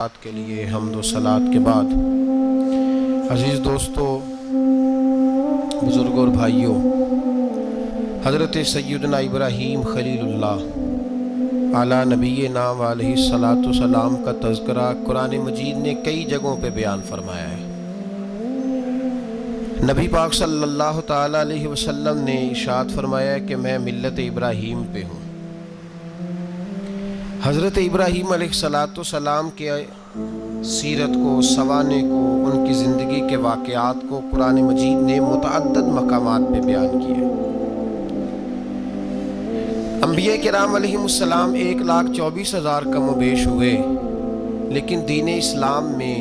بات کے لیے حمد و صلات کے بعد عزیز دوستو، بزرگوں اور بھائیوں، حضرت سیدنا ابراہیم خلیل اللہ علی نبینا علیہ الصلاۃ والسلام کا تذکرہ قرآن مجید نے کئی جگہوں پہ بیان فرمایا ہے۔ نبی پاک صلی اللہ تعالیٰ علیہ وسلم نے ارشاد فرمایا ہے کہ میں ملت ابراہیم پہ ہوں۔ حضرت ابراہیم علیہ الصلاۃ والسلام کے سیرت کو، سوانح کو، ان کی زندگی کے واقعات کو قرآن مجید نے متعدد مقامات پہ بیان کیے۔ انبیاء کرام علیہ السلام 1,24,000 کم و بیش ہوئے، لیکن دین اسلام میں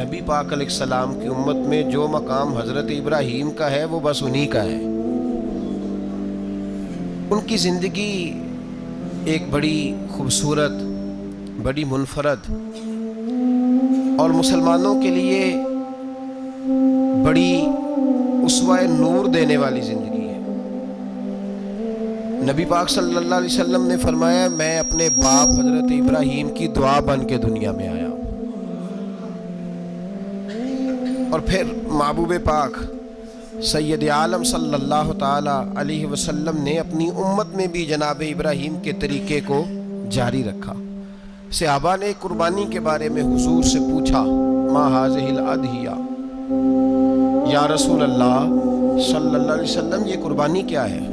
نبی پاک علیہ السلام کی امت میں جو مقام حضرت ابراہیم کا ہے وہ بس انہی کا ہے۔ ان کی زندگی ایک بڑی خوبصورت، بڑی منفرد اور مسلمانوں کے لیے بڑی اسوہ نور دینے والی زندگی ہے۔ نبی پاک صلی اللہ علیہ وسلم نے فرمایا، میں اپنے باپ حضرت ابراہیم کی دعا بن کے دنیا میں آیا ہوں۔ اور پھر محبوب پاک سید عالم صلی اللہ تعالی علیہ وسلم نے اپنی امت میں بھی جناب ابراہیم کے طریقے کو جاری رکھا۔ صحابہ نے قربانی کے بارے میں حضور سے پوچھا، ما ہذہ الاضحیہ، یا رسول اللہ صلی اللہ علیہ وسلم یہ قربانی کیا ہے؟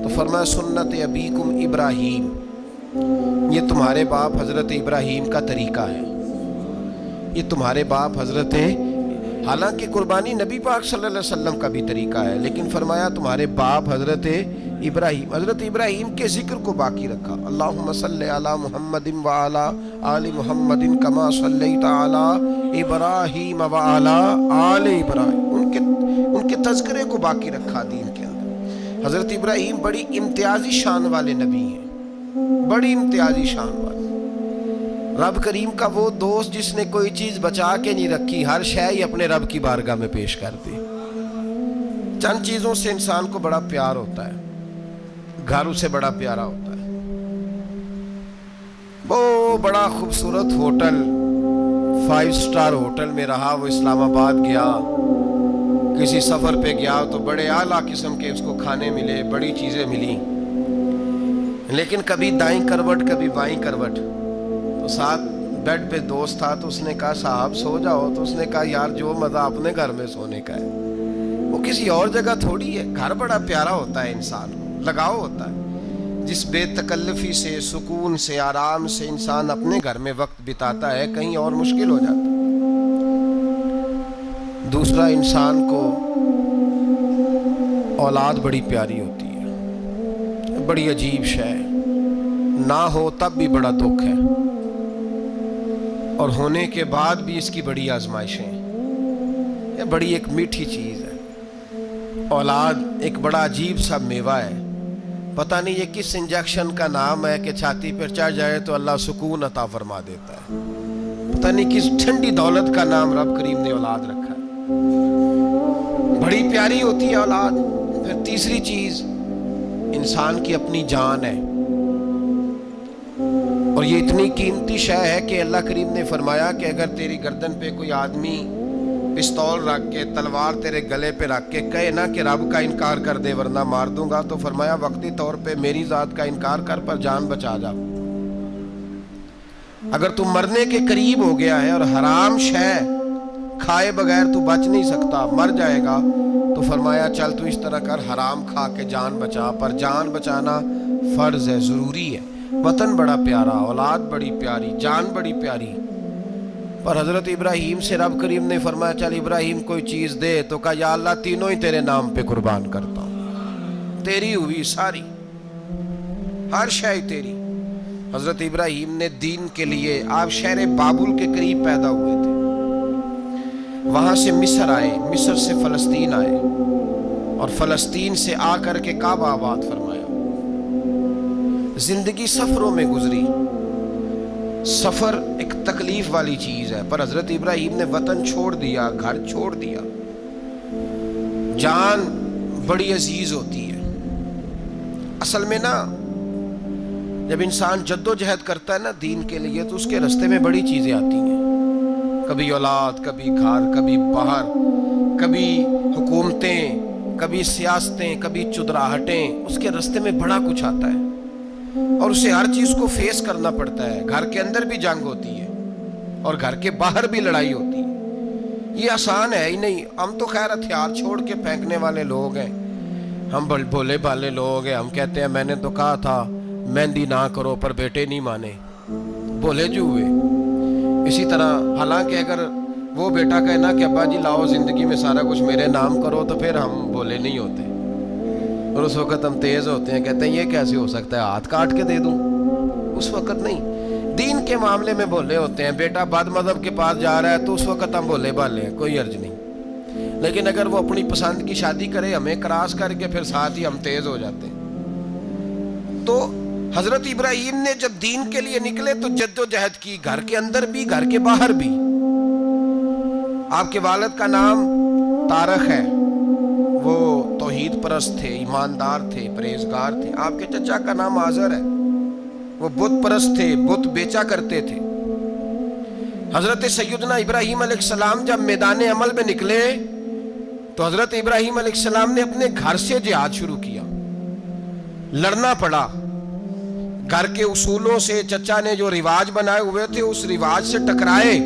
تو فرمایا، سنت ابیکم ابراہیم، یہ تمہارے باپ حضرت ابراہیم کا طریقہ ہے، یہ تمہارے باپ حضرت، حالانکہ قربانی نبی پاک صلی اللہ علیہ وسلم کا بھی طریقہ ہے، لیکن فرمایا تمہارے باپ حضرت ابراہیم کے ذکر کو باقی رکھا۔ اللہم صلی علی محمد وعلی آل محمد کما صلیت علی ابراہیم وعلی آل ابراہیم، ان کے تذکرے کو باقی رکھا دین کے اندر۔ حضرت ابراہیم بڑی امتیازی شان والے نبی ہیں، بڑی امتیازی شان والے۔ رب کریم کا وہ دوست جس نے کوئی چیز بچا کے نہیں رکھی، ہر شے ہی اپنے رب کی بارگاہ میں پیش کر دی۔ چند چیزوں سے انسان کو بڑا پیار ہوتا ہے، گھر اسے بڑا پیارا ہوتا ہے۔ وہ بڑا خوبصورت ہوٹل، 5 سٹار ہوٹل میں رہا، وہ اسلام آباد گیا، کسی سفر پہ گیا تو بڑے اعلیٰ قسم کے اس کو کھانے ملے، بڑی چیزیں ملی، لیکن کبھی دائیں کروٹ کبھی بائیں کروٹ۔ تو ساتھ بیڈ پہ دوست تھا تو اس نے کہا، صاحب سو جاؤ، تو اس نے کہا، یار جو مزہ اپنے گھر میں سونے کا ہے وہ کسی اور جگہ تھوڑی ہے۔ گھر بڑا پیارا ہوتا ہے، انسان کو لگاؤ ہوتا ہے، جس بے تکلفی سے، سکون سے، آرام سے انسان اپنے گھر میں وقت بتاتا ہے، کہیں اور مشکل ہو جاتا ہے۔ دوسرا، انسان کو اولاد بڑی پیاری ہوتی ہے، بڑی عجیب شے، نہ ہو تب بھی بڑا دکھ ہے، اور ہونے کے بعد بھی اس کی بڑی آزمائشیں ہیں۔ یہ بڑی ایک میٹھی چیز ہے۔ اولاد ایک بڑا عجیب سا میوہ ہے، پتہ نہیں یہ کس انجیکشن کا نام ہے کہ چھاتی پر چڑھ جائے تو اللہ سکون عطا فرما دیتا ہے، پتہ نہیں کس ٹھنڈی دولت کا نام رب کریم نے اولاد رکھا ہے۔ بڑی پیاری ہوتی ہے اولاد۔ پھر تیسری چیز، انسان کی اپنی جان ہے، اور یہ اتنی قیمتی شے ہے کہ اللہ کریم نے فرمایا کہ اگر تیری گردن پہ کوئی آدمی پستول رکھ کے، تلوار تیرے گلے پہ رکھ کے کہے نا کہ رب کا انکار کر دے ورنہ مار دوں گا، تو فرمایا وقتی طور پہ میری ذات کا انکار کر پر جان بچا جا۔ اگر تو مرنے کے قریب ہو گیا ہے اور حرام شے کھائے بغیر تو بچ نہیں سکتا، مر جائے گا، تو فرمایا چل تو اس طرح کر، حرام کھا کے جان بچا، پر جان بچانا فرض ہے، ضروری ہے۔ وطن بڑا پیارا، اولاد بڑی پیاری، جان بڑی پیاری، پر حضرت ابراہیم سے رب کریم نے فرمایا چل ابراہیم کوئی چیز دے، تو کہا یا اللہ تینوں ہی تیرے نام پہ قربان کرتا ہوں، تیری ہوئی ساری، ہر شے تیری۔ حضرت ابراہیم نے دین کے لیے، آپ شہر بابل کے قریب پیدا ہوئے تھے، وہاں سے مصر آئے، مصر سے فلسطین آئے، اور فلسطین سے آ کر کے کعبہ آباد فرمایا۔ زندگی سفروں میں گزری، سفر ایک تکلیف والی چیز ہے، پر حضرت ابراہیم نے وطن چھوڑ دیا، گھر چھوڑ دیا۔ جان بڑی عزیز ہوتی ہے، اصل میں نا جب انسان جدوجہد کرتا ہے نا دین کے لیے تو اس کے راستے میں بڑی چیزیں آتی ہیں، کبھی اولاد، کبھی گھر، کبھی باہر، کبھی حکومتیں، کبھی سیاستیں، کبھی چودراہٹیں، اس کے راستے میں بڑا کچھ آتا ہے اور اسے ہر چیز کو فیس کرنا پڑتا ہے۔ گھر کے اندر بھی جنگ ہوتی ہے اور گھر کے باہر بھی لڑائی ہوتی ہے۔ یہ آسان ہے ہی نہیں۔ ہم تو خیر ہتھیار چھوڑ کے پھینکنے والے لوگ ہیں، ہم بھولے بھالے لوگ ہیں، ہم کہتے ہیں میں نے تو کہا تھا مہندی نہ کرو پر بیٹے نہیں مانے، بھولے جو ہوئے۔ اسی طرح حالانکہ اگر وہ بیٹا کہے نا کہ ابا جی لاؤ زندگی میں سارا کچھ میرے نام کرو تو پھر ہم بھولے نہیں ہوتے، اور اس وقت ہم تیز ہوتے ہیں، کہتے ہیں یہ کیسے ہو سکتا ہے، ہاتھ کاٹ کے دے دوں۔ اس وقت نہیں، دین کے معاملے میں بھولے ہوتے ہیں۔ بیٹا بد مذہب کے پاس جا رہا ہے تو اس وقت ہم بھولے بھالے ہیں، کوئی عرض نہیں۔ لیکن اگر وہ اپنی پسند کی شادی کرے ہمیں کراس کر کے، پھر ساتھ ہی ہم تیز ہو جاتے ہیں۔ تو حضرت ابراہیم نے جب دین کے لیے نکلے تو جد و جہد کی، گھر کے اندر بھی گھر کے باہر بھی۔ آپ کے والد کا نام طارق ہے، وہ توحید پرست تھے، ایماندار تھے، پرہیزگار تھے۔ آپ کے چچا کا نام آزر ہے، وہ بت پرست تھے، بت بیچا کرتے تھے۔ حضرت سیدنا ابراہیم علیہ السلام جب میدان عمل میں نکلے تو حضرت ابراہیم علیہ السلام نے اپنے گھر سے جہاد شروع کیا، لڑنا پڑا۔ گھر کے اصولوں سے چچا نے جو رواج بنائے ہوئے تھے اس رواج سے ٹکرائے۔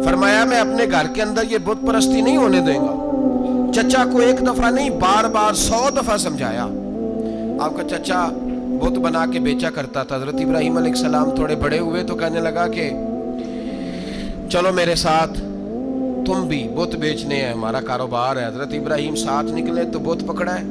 فرمایا میں اپنے گھر کے اندر یہ بت پرستی نہیں ہونے دیں گا۔ چچا کو ایک دفعہ نہیں بار بار 100 دفعہ سمجھایا۔ آپ کا چچا بت بنا کے بیچا کرتا تھا۔ حضرت ابراہیم علیہ السلام تھوڑے بڑے ہوئے تو کہنے لگا کہ چلو میرے ساتھ، تم بھی بت بیچنے ہیں، ہمارا کاروبار ہے۔ حضرت ابراہیم ساتھ نکلے تو بت پکڑا ہے،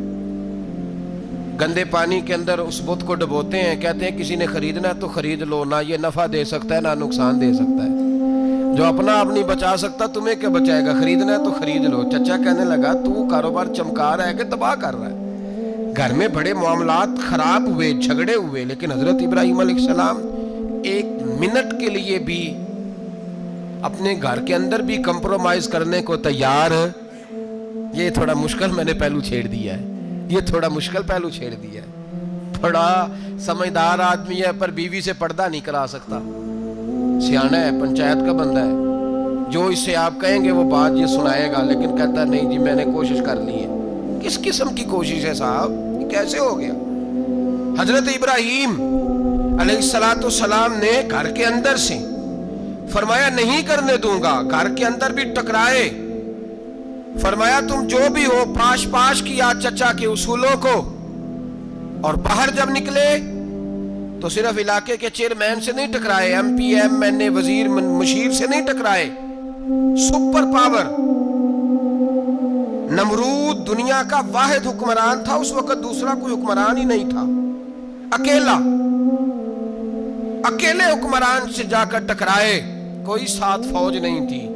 گندے پانی کے اندر اس بت کو ڈبوتے ہیں، کہتے ہیں کسی نے خریدنا ہے تو خرید لو، نہ یہ نفع دے سکتا ہے نہ نقصان دے سکتا ہے، جو اپنا آپ نہیں بچا سکتا تمہیں کیا بچائے گا، خریدنا ہے تو خرید لو۔ چچا کہنے لگا تو کاروبار چمکا رہا ہے کہ تباہ کر رہا ہے؟ گھر میں بڑے معاملات خراب ہوئے، جھگڑے ہوئے، لیکن حضرت ابراہیم علیہ السلام ایک منٹ کے لیے بھی اپنے گھر کے اندر بھی کمپرومائز کرنے کو تیار۔ یہ تھوڑا مشکل میں نے پہلو چھیڑ دیا ہے، یہ تھوڑا مشکل پہلو چھیڑ دیا ہے۔ بڑا سمجھدار آدمی ہے پر بیوی سے پردہ نہیں کرا سکتا، سیانا ہے، پنچایت کا بندہ ہے، جو اس سے آپ کہیں گے وہ بات یہ سنائے گا، لیکن کہتا ہے نہیں جی میں نے کوشش کر لی ہے۔ کس قسم کی کوشش ہے صاحب، یہ کیسے ہو گیا؟ حضرت ابراہیم علیہ السلام نے گھر کے اندر سے فرمایا نہیں کرنے دوں گا، گھر کے اندر بھی ٹکرائے، فرمایا تم جو بھی ہو پاش پاش کیا چچا کے اصولوں کو، اور باہر جب نکلے تو صرف علاقے کے چیئرمین سے نہیں ٹکرائے، ایم پی ایم این اے وزیر مشیر سے نہیں ٹکرائے، سپر پاور نمرود دنیا کا واحد حکمران تھا اس وقت، دوسرا کوئی حکمران ہی نہیں تھا، اکیلے حکمران سے جا کر ٹکرائے، کوئی ساتھ فوج نہیں تھی،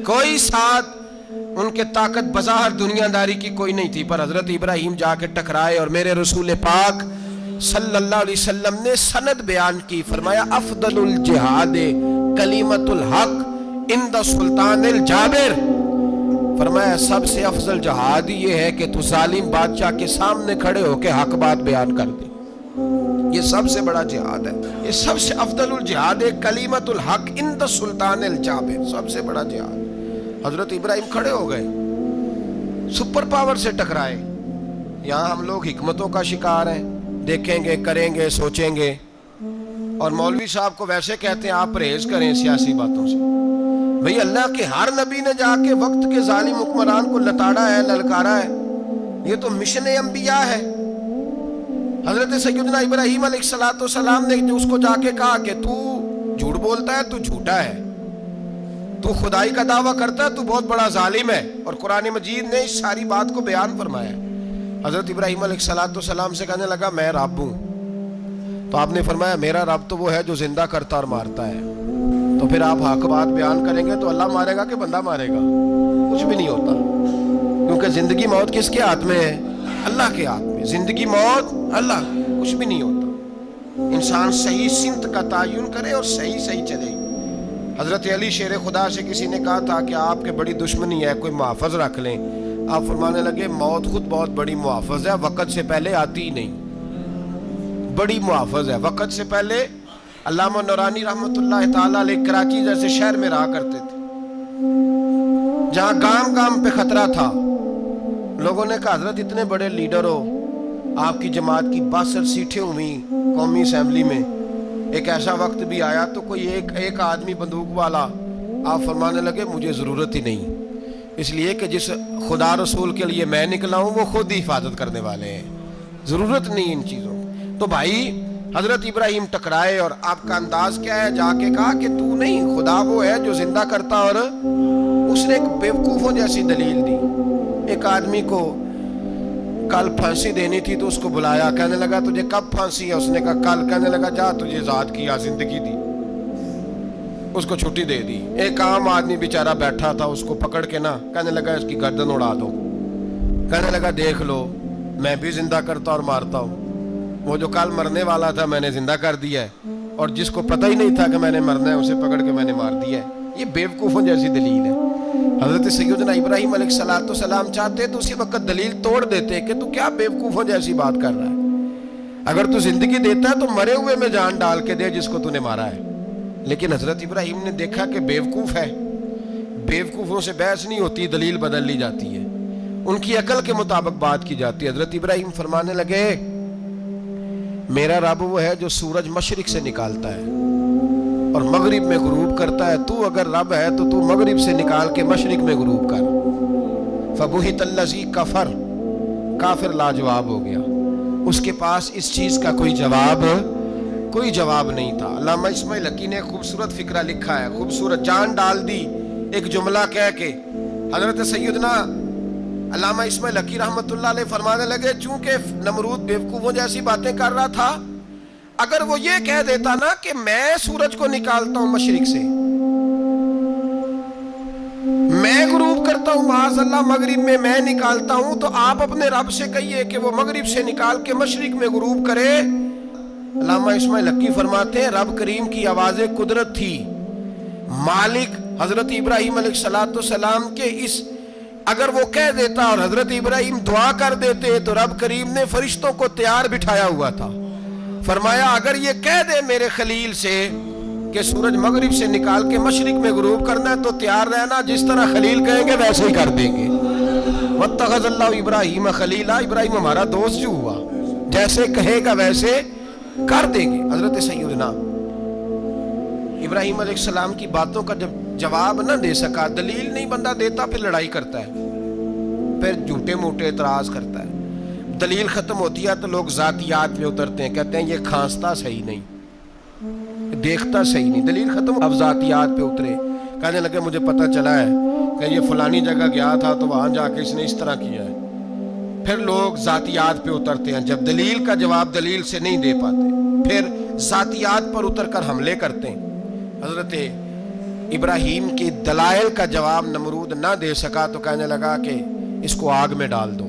کوئی ساتھ ان کے طاقت بظاہر دنیا داری کی کوئی نہیں تھی، پر حضرت ابراہیم جا کے ٹکرائے، اور میرے رسول پاک صلی اللہ علیہ وسلم نے سند بیان کی، فرمایا افضل الجہاد کلمۃ الحق عند سلطان الجابر، فرمایا سب سے افضل جہاد یہ ہے کہ تو ظالم بادشاہ کے سامنے کھڑے ہو کے حق بات بیان کر دے، یہ سب سے بڑا جہاد ہے، یہ سب سے افضل الجہاد کلمۃ الحق عند سلطان الجابر، سب سے بڑا جہاد۔ حضرت ابراہیم کھڑے ہو گئے، سپر پاور سے ٹکرائے۔ یہاں ہم لوگ حکمتوں کا شکار ہیں، دیکھیں گے، کریں گے، سوچیں گے، اور مولوی صاحب کو ویسے کہتے ہیں آپ پرہیز کریں سیاسی باتوں سے۔ بھئی اللہ کے ہر نبی نے جا کے وقت کے ظالم حکمران کو لتاڑا ہے، للکارا ہے، یہ تو مشن انبیاء ہے۔ حضرت سیدنا ابراہیم علیہ السلام نے اس کو جا کے کہا کہ تو جھوٹ بولتا ہے، تو جھوٹا ہے، تو خدائی کا دعویٰ کرتا ہے، تو بہت بڑا ظالم ہے، اور قرآن مجید نے اس ساری بات کو بیان فرمایا۔ حضرت ابراہیم علیہ السلام سے کہنے لگا میں رب ہوں، تو آپ نے فرمایا میرا رب تو وہ ہے جو زندہ کرتا اور مارتا ہے، تو پھر آپ حق بات بیان کریں گے تو اللہ مارے گا کہ بندہ مارے گا؟ کچھ بھی نہیں ہوتا، کیونکہ زندگی موت کس کے ہاتھ میں ہے؟ اللہ کے ہاتھ میں، زندگی موت اللہ، کچھ بھی نہیں ہوتا۔ انسان صحیح سمت کا تعین کرے اور صحیح چلے۔ حضرت علی شیر خدا سے کسی نے کہا تھا کہ آپ کے بڑی دشمنی ہے، کوئی محافظ رکھ لیں، آپ فرمانے لگے موت خود بہت بڑی محافظ ہے، وقت سے پہلے آتی ہی نہیں، بڑی محافظ ہے. وقت سے پہلے علامہ نورانی رحمۃ اللہ تعالیٰ علیہ کراچی جیسے شہر میں رہا کرتے تھے جہاں گام گام پہ خطرہ تھا. لوگوں نے کہا حضرت اتنے بڑے لیڈر ہو, آپ کی جماعت کی 62 سیٹیں ہوئی قومی اسمبلی میں, ایک ایسا وقت بھی آیا تو کوئی ایک آدمی بندوق والا. آپ فرمانے لگے مجھے ضرورت ہی نہیں, اس لیے کہ جس خدا رسول کے لیے میں نکلا ہوں وہ خود ہی حفاظت کرنے والے ہیں, ضرورت نہیں ان چیزوں. تو بھائی حضرت ابراہیم ٹکرائے اور آپ کا انداز کیا ہے؟ جا کے کہا کہ تو نہیں, خدا وہ ہے جو زندہ کرتا. اور اس نے ایک بیوقوفوں جیسی دلیل دی. ایک آدمی کو کل پھانسی دینی تھی تو اس کو بلایا, کہنے لگا تجھے کب پھانسی ہے؟ اس نے کہا کل. کہنے لگا جا تجھے آزاد کیا, زندگی دی, اس کو چھٹی دے دی. ایک عام آدمی بیچارہ بیٹھا تھا, اس کو پکڑ کے نا کہنے لگا اس کی گردن اڑا دو. کہنے لگا دیکھ لو میں بھی زندہ کرتا اور مارتا ہوں, وہ جو کل مرنے والا تھا میں نے زندہ کر دیا ہے, اور جس کو پتہ ہی نہیں تھا کہ میں نے مرنا ہے اسے پکڑ کے میں نے مار دیا ہے. یہ بیوقوفوں جیسی دلیل ہے. حضرت سیدنا ابراہیم علیہ السلام چاہتے تو اسی وقت دلیل توڑ دیتے کہ تو کیا بیوقوفوں جیسی بات کر رہا ہے, اگر تو زندگی دیتا ہے تو مرے ہوئے میں جان ڈال کے دے جس کو تو نے مارا ہے. لیکن حضرت ابراہیم نے دیکھا کہ بیوقوف ہے, بیوقوفوں سے بحث نہیں ہوتی, دلیل بدل لی جاتی ہے, ان کی عقل کے مطابق بات کی جاتی ہے. حضرت ابراہیم فرمانے لگے میرا رب وہ ہے جو سورج مشرق سے نکالتا ہے اور مغرب میں غروب کرتا ہے. تو اگر رب ہے تو مغرب سے نکال کے مشرق میں غروب کر. فبہت الذی کفر, کافر لاجواب ہو گیا, اس کے پاس اس چیز کا کوئی جواب نہیں تھا. علامہ اسماعیل حقی نے خوبصورت فقرہ لکھا ہے, خوبصورت, جان ڈال دی ایک جملہ کہہ کے. حضرت سیدنا علامہ اسماعیل حقی رحمۃ اللہ علیہ فرمانے لگے چونکہ نمرود بیوقوفوں جیسی باتیں کر رہا تھا, اگر وہ یہ کہہ دیتا نا کہ میں سورج کو نکالتا ہوں مشرق سے, میں غروب کرتا ہوں معاذ اللہ مغرب میں میں نکالتا ہوں, تو آپ اپنے رب سے کہیے کہ وہ مغرب سے نکال کے مشرق میں غروب کرے. علامہ اسماعیل حقی فرماتے ہیں رب کریم کی آواز قدرت تھی, مالک حضرت ابراہیم علیہ السلام کے اس, اگر وہ کہہ دیتا اور حضرت ابراہیم دعا کر دیتے تو رب کریم نے فرشتوں کو تیار بٹھایا ہوا تھا. فرمایا اگر یہ کہہ دے میرے خلیل سے کہ سورج مغرب سے نکال کے مشرق میں غروب کرنا ہے تو تیار رہنا, جس طرح خلیل کہیں گے ویسے ہی کر دیں گے. واتخذ اللہ ابراہیم خلیلا, ابراہیم ہمارا دوست جو ہوا, جیسے کہے گا ویسے کر دیں گے. حضرت سیدنا ابراہیم علیہ السلام کی باتوں کا جب جواب نہ دے سکا, دلیل نہیں بندہ دیتا, پھر لڑائی کرتا ہے, پھر جھوٹے موٹے اعتراض کرتا ہے. دلیل ختم ہوتی ہے تو لوگ ذاتیات پہ اترتے ہیں, کہتے ہیں یہ کھانستا صحیح نہیں, دیکھتا صحیح نہیں. دلیل ختم, اب ذاتیات پہ اترے, کہنے لگے مجھے پتہ چلا ہے کہ یہ فلانی جگہ گیا تھا تو وہاں جا کے اس نے اس طرح کیا ہے. پھر لوگ ذاتیات پہ اترتے ہیں, جب دلیل کا جواب دلیل سے نہیں دے پاتے پھر ذاتیات پر اتر کر حملے کرتے ہیں. حضرت ابراہیم کے دلائل کا جواب نمرود نہ دے سکا تو کہنے لگا کہ اس کو آگ میں ڈال دو.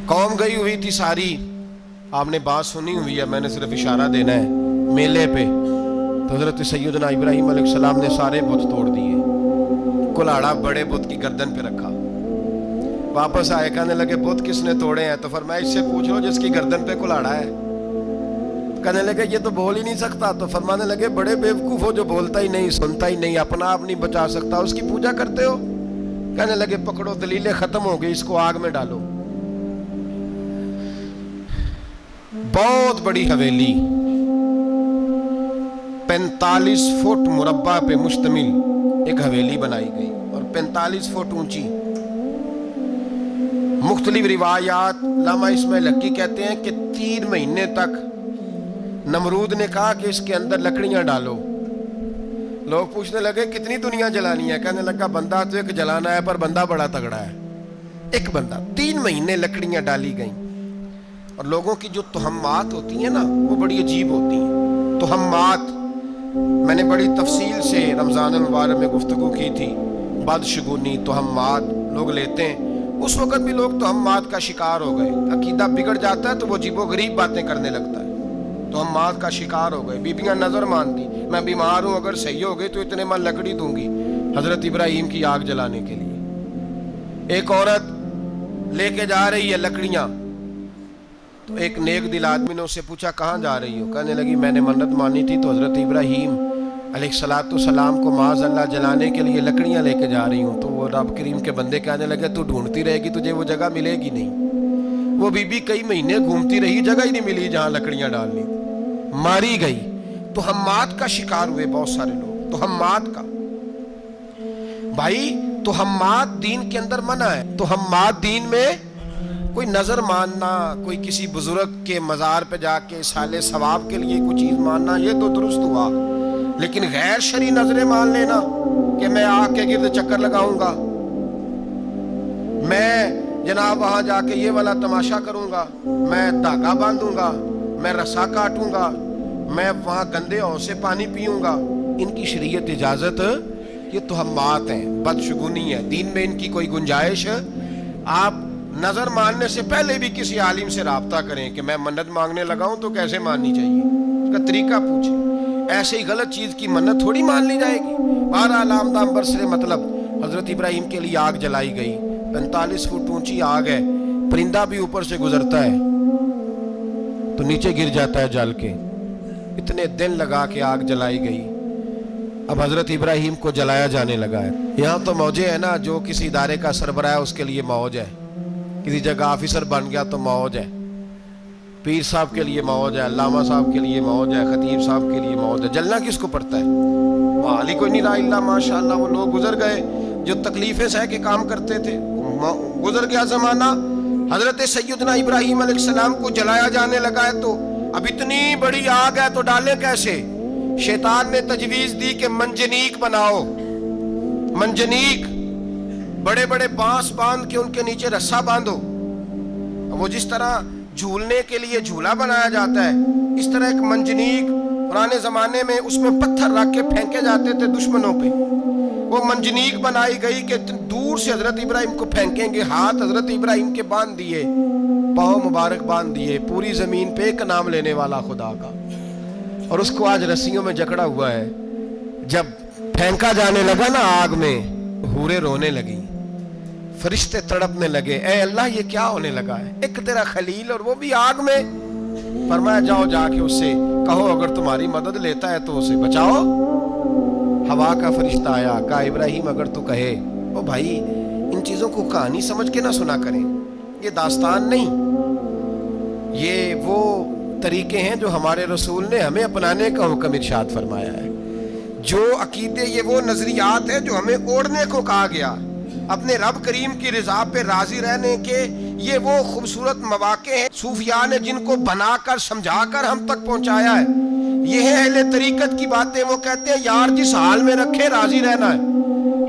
قوم گئی ہوئی تھی ساری, آپ نے بات سنی ہوئی ہے, میں نے صرف اشارہ دینا ہے, میلے پہ. تو حضرت سیدنا ابراہیم علیہ السلام نے سارے بت توڑ دیے, کلاڑا بڑے بت کی گردن پہ رکھا. واپس آئے, کہنے لگے بت کس نے توڑے ہیں؟ تو فرمایا اس سے پوچھ لو جس کی گردن پہ کلاڑا ہے. کہنے لگے یہ تو بول ہی نہیں سکتا. تو فرمانے لگے بڑے بیوقوف ہو, جو بولتا ہی نہیں, سنتا ہی نہیں, اپنا آپ نہیں بچا سکتا, اس کی پوجا کرتے ہو. کہنے لگے پکڑو, دلیلیں ختم ہو گئی, اس کو آگ میں ڈالو. بہت بڑی حویلی 45 فٹ مربع پہ مشتمل ایک حویلی بنائی گئی اور 45 فٹ اونچی. مختلف روایات, علامہ اسماعیل حقی کہتے ہیں کہ 3 مہینے تک نمرود نے کہا کہ اس کے اندر لکڑیاں ڈالو. لوگ پوچھنے لگے کتنی دنیا جلانی ہے؟ کہنے لگا بندہ تو ایک جلانا ہے, پر بندہ بڑا تگڑا ہے, ایک بندہ. 3 مہینے لکڑیاں ڈالی گئیں. اور لوگوں کی جو تہمات ہوتی ہیں نا وہ بڑی عجیب ہوتی ہیں. تہمات میں نے بڑی تفصیل سے رمضان المبارک میں گفتگو کی تھی. بدشگونی, تہمات لوگ لیتے ہیں. اس وقت بھی لوگ تہمات کا شکار ہو گئے. عقیدہ بگڑ جاتا ہے تو وہ عجیب و غریب باتیں کرنے لگتا ہے. تہمات کا شکار ہو گئے. بیبیاں نظر مانتی, میں بیمار ہوں, اگر صحیح ہو گئی تو اتنے من لکڑی دوں گی حضرت ابراہیم کی آگ جلانے کے لیے. ایک عورت لے کے جا رہی ہے لکڑیاں, تو ایک نیک دل آدمی نے اس سے پوچھا کہاں جا رہی ہو؟ کہنے لگی میں نے منت مانی تھی تو حضرت ابراہیم علیہ السلام کو معاذ اللہ جلانے کے لیے لکڑیاں لے کے جا رہی ہوں۔ تو وہ رب کریم کے بندے کہنے لگے تو ڈھونڈتی رہے گی، تجھے وہ جگہ ملے گی نہیں۔ وہ بی بی کئی مہینے گھومتی رہی، جگہ ہی نہیں ملی جہاں لکڑیاں ڈالنی، ماری گئی۔ تو ہمات کا شکار ہوئے بہت سارے لوگ، تو ہمات کا بھائی، تو ہمات دین کے اندر منع ہے۔ تو ہمات دین میں کوئی نظر ماننا، کوئی کسی بزرگ کے مزار پہ جا کے سالے ثواب کے لیے کوئی چیز ماننا، یہ تو درست ہوا، لیکن غیر شرعی نظریں مان لینا کہ میں آگ کے گرد چکر لگاؤں گا، میں جناب وہاں جا کے یہ والا تماشا کروں گا، میں دھاگا باندھوں گا، میں رسا کاٹوں گا، میں وہاں گندے ہو سے پانی پیوں گا، ان کی شریعت اجازت، یہ توہمات ہیں، بدشگونی ہے، دین میں ان کی کوئی گنجائش۔ آپ نظر ماننے سے پہلے بھی کسی عالم سے رابطہ کریں کہ میں منت مانگنے لگاؤں تو کیسے ماننی چاہیے، اس کا طریقہ پوچھیں، ایسے ہی غلط چیز کی منت تھوڑی مان لی جائے گی۔ بہرحال آمدام برسرے مطلب حضرت ابراہیم کے لیے آگ جلائی گئی، 45 فٹ اونچی آگ ہے، پرندہ بھی اوپر سے گزرتا ہے تو نیچے گر جاتا ہے جل کے، اتنے دن لگا کے آگ جلائی گئی۔ اب حضرت ابراہیم کو جلایا جانے لگا ہے۔ یہاں تو موجیں ہے نا، جو کسی ادارے کا سربراہ ہے اس کے لیے موج ہے، کسی جگہ آفیسر بن گیا تو موج ہے، پیر صاحب کے لیے موج ہے، علامہ صاحب کے لیے موج ہے، خطیب صاحب کے لیے موج ہے۔ جلنا کس کو پڑتا ہے؟ وہاں علی کوئی نہیں رہا الا ماشاءاللہ، وہ لوگ گزر گئے جو تکلیفیں سہ کے کام کرتے تھے، گزر گیا زمانہ۔ حضرت سیدنا ابراہیم علیہ السلام کو جلایا جانے لگا ہے تو اب اتنی بڑی آگ ہے تو ڈالیں کیسے؟ شیطان نے تجویز دی کہ منجنیق بناؤ، منجنیق، بڑے بڑے بانس باندھ کے ان کے نیچے رسا باندھو، وہ جس طرح جھولنے کے لیے جھولا بنایا جاتا ہے اس طرح ایک منجنیق پرانے زمانے میں اس میں پتھر رکھ کے پھینکے جاتے تھے دشمنوں پہ، وہ منجنیق بنائی گئی کہ دور سے حضرت ابراہیم کو پھینکیں گے، ہاتھ حضرت ابراہیم کے باندھ دیے، پاؤں مبارک باندھ دیے، پوری زمین پہ ایک نام لینے والا خدا کا، اور اس کو آج رسیوں میں جکڑا ہوا ہے۔ جب پھینکا جانے لگا نا آگ میں، حوریں رونے لگی، فرشتے تڑپنے لگے، اے اللہ یہ کیا ہونے لگا ہے؟ ایک تیرا خلیل اور وہ بھی آگ میں۔ فرمایا جاؤ جا کے اس سے کہو اگر تمہاری مدد لیتا ہے تو اسے بچاؤ۔ ہوا کا فرشتہ آیا، کہا ابراہیم اگر تو کہے۔ او بھائی ان چیزوں کو کہانی سمجھ کے نہ سنا کریں، یہ داستان نہیں، یہ وہ طریقے ہیں جو ہمارے رسول نے ہمیں اپنانے کا حکم ارشاد فرمایا ہے، جو عقیدے، یہ وہ نظریات ہیں جو ہمیں اوڑھنے کو کہا گیا، اپنے رب کریم کی رضا پہ راضی رہنے کے یہ وہ خوبصورت مواقع ہیں صوفیاء نے جن کو بنا کر سمجھا کر ہم تک پہنچایا ہے۔ یہ ہے اہل طریقت کی باتیں، وہ کہتے ہیں یار جس حال میں رکھے راضی رہنا ہے۔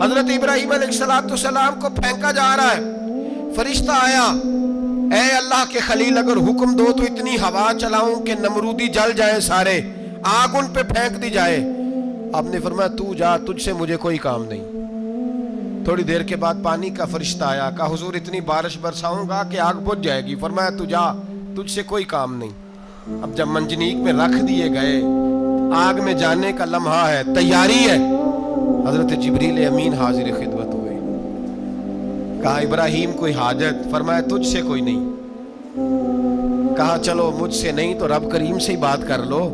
حضرت ابراہیم علیہ السلام کو پھینکا جا رہا ہے، فرشتہ آیا، اے اللہ کے خلیل اگر حکم دو تو اتنی ہوا چلاؤں کہ نمرودی جل جائیں سارے، آگ ان پہ پھینک دی جائے۔ آپ نے فرمایا تو جا، تجھ سے مجھے کوئی کام نہیں۔ تھوڑی دیر کے بعد پانی کا فرشتہ آیا، کہا حضور اتنی بارش برساؤں گا کہ آگ بجھ جائے گی۔ فرمایا تو جا، تجھ سے کوئی کام نہیں۔ اب جب منجنیق میں رکھ دیے گئے، آگ میں جانے کا لمحہ ہے، تیاری ہے، حضرت جبریل امین حاضر خدمت ہوئے، کہا ابراہیم کوئی حاجت؟ فرمایا تجھ سے کوئی نہیں۔ کہا چلو مجھ سے نہیں تو رب کریم سے ہی بات کر لو،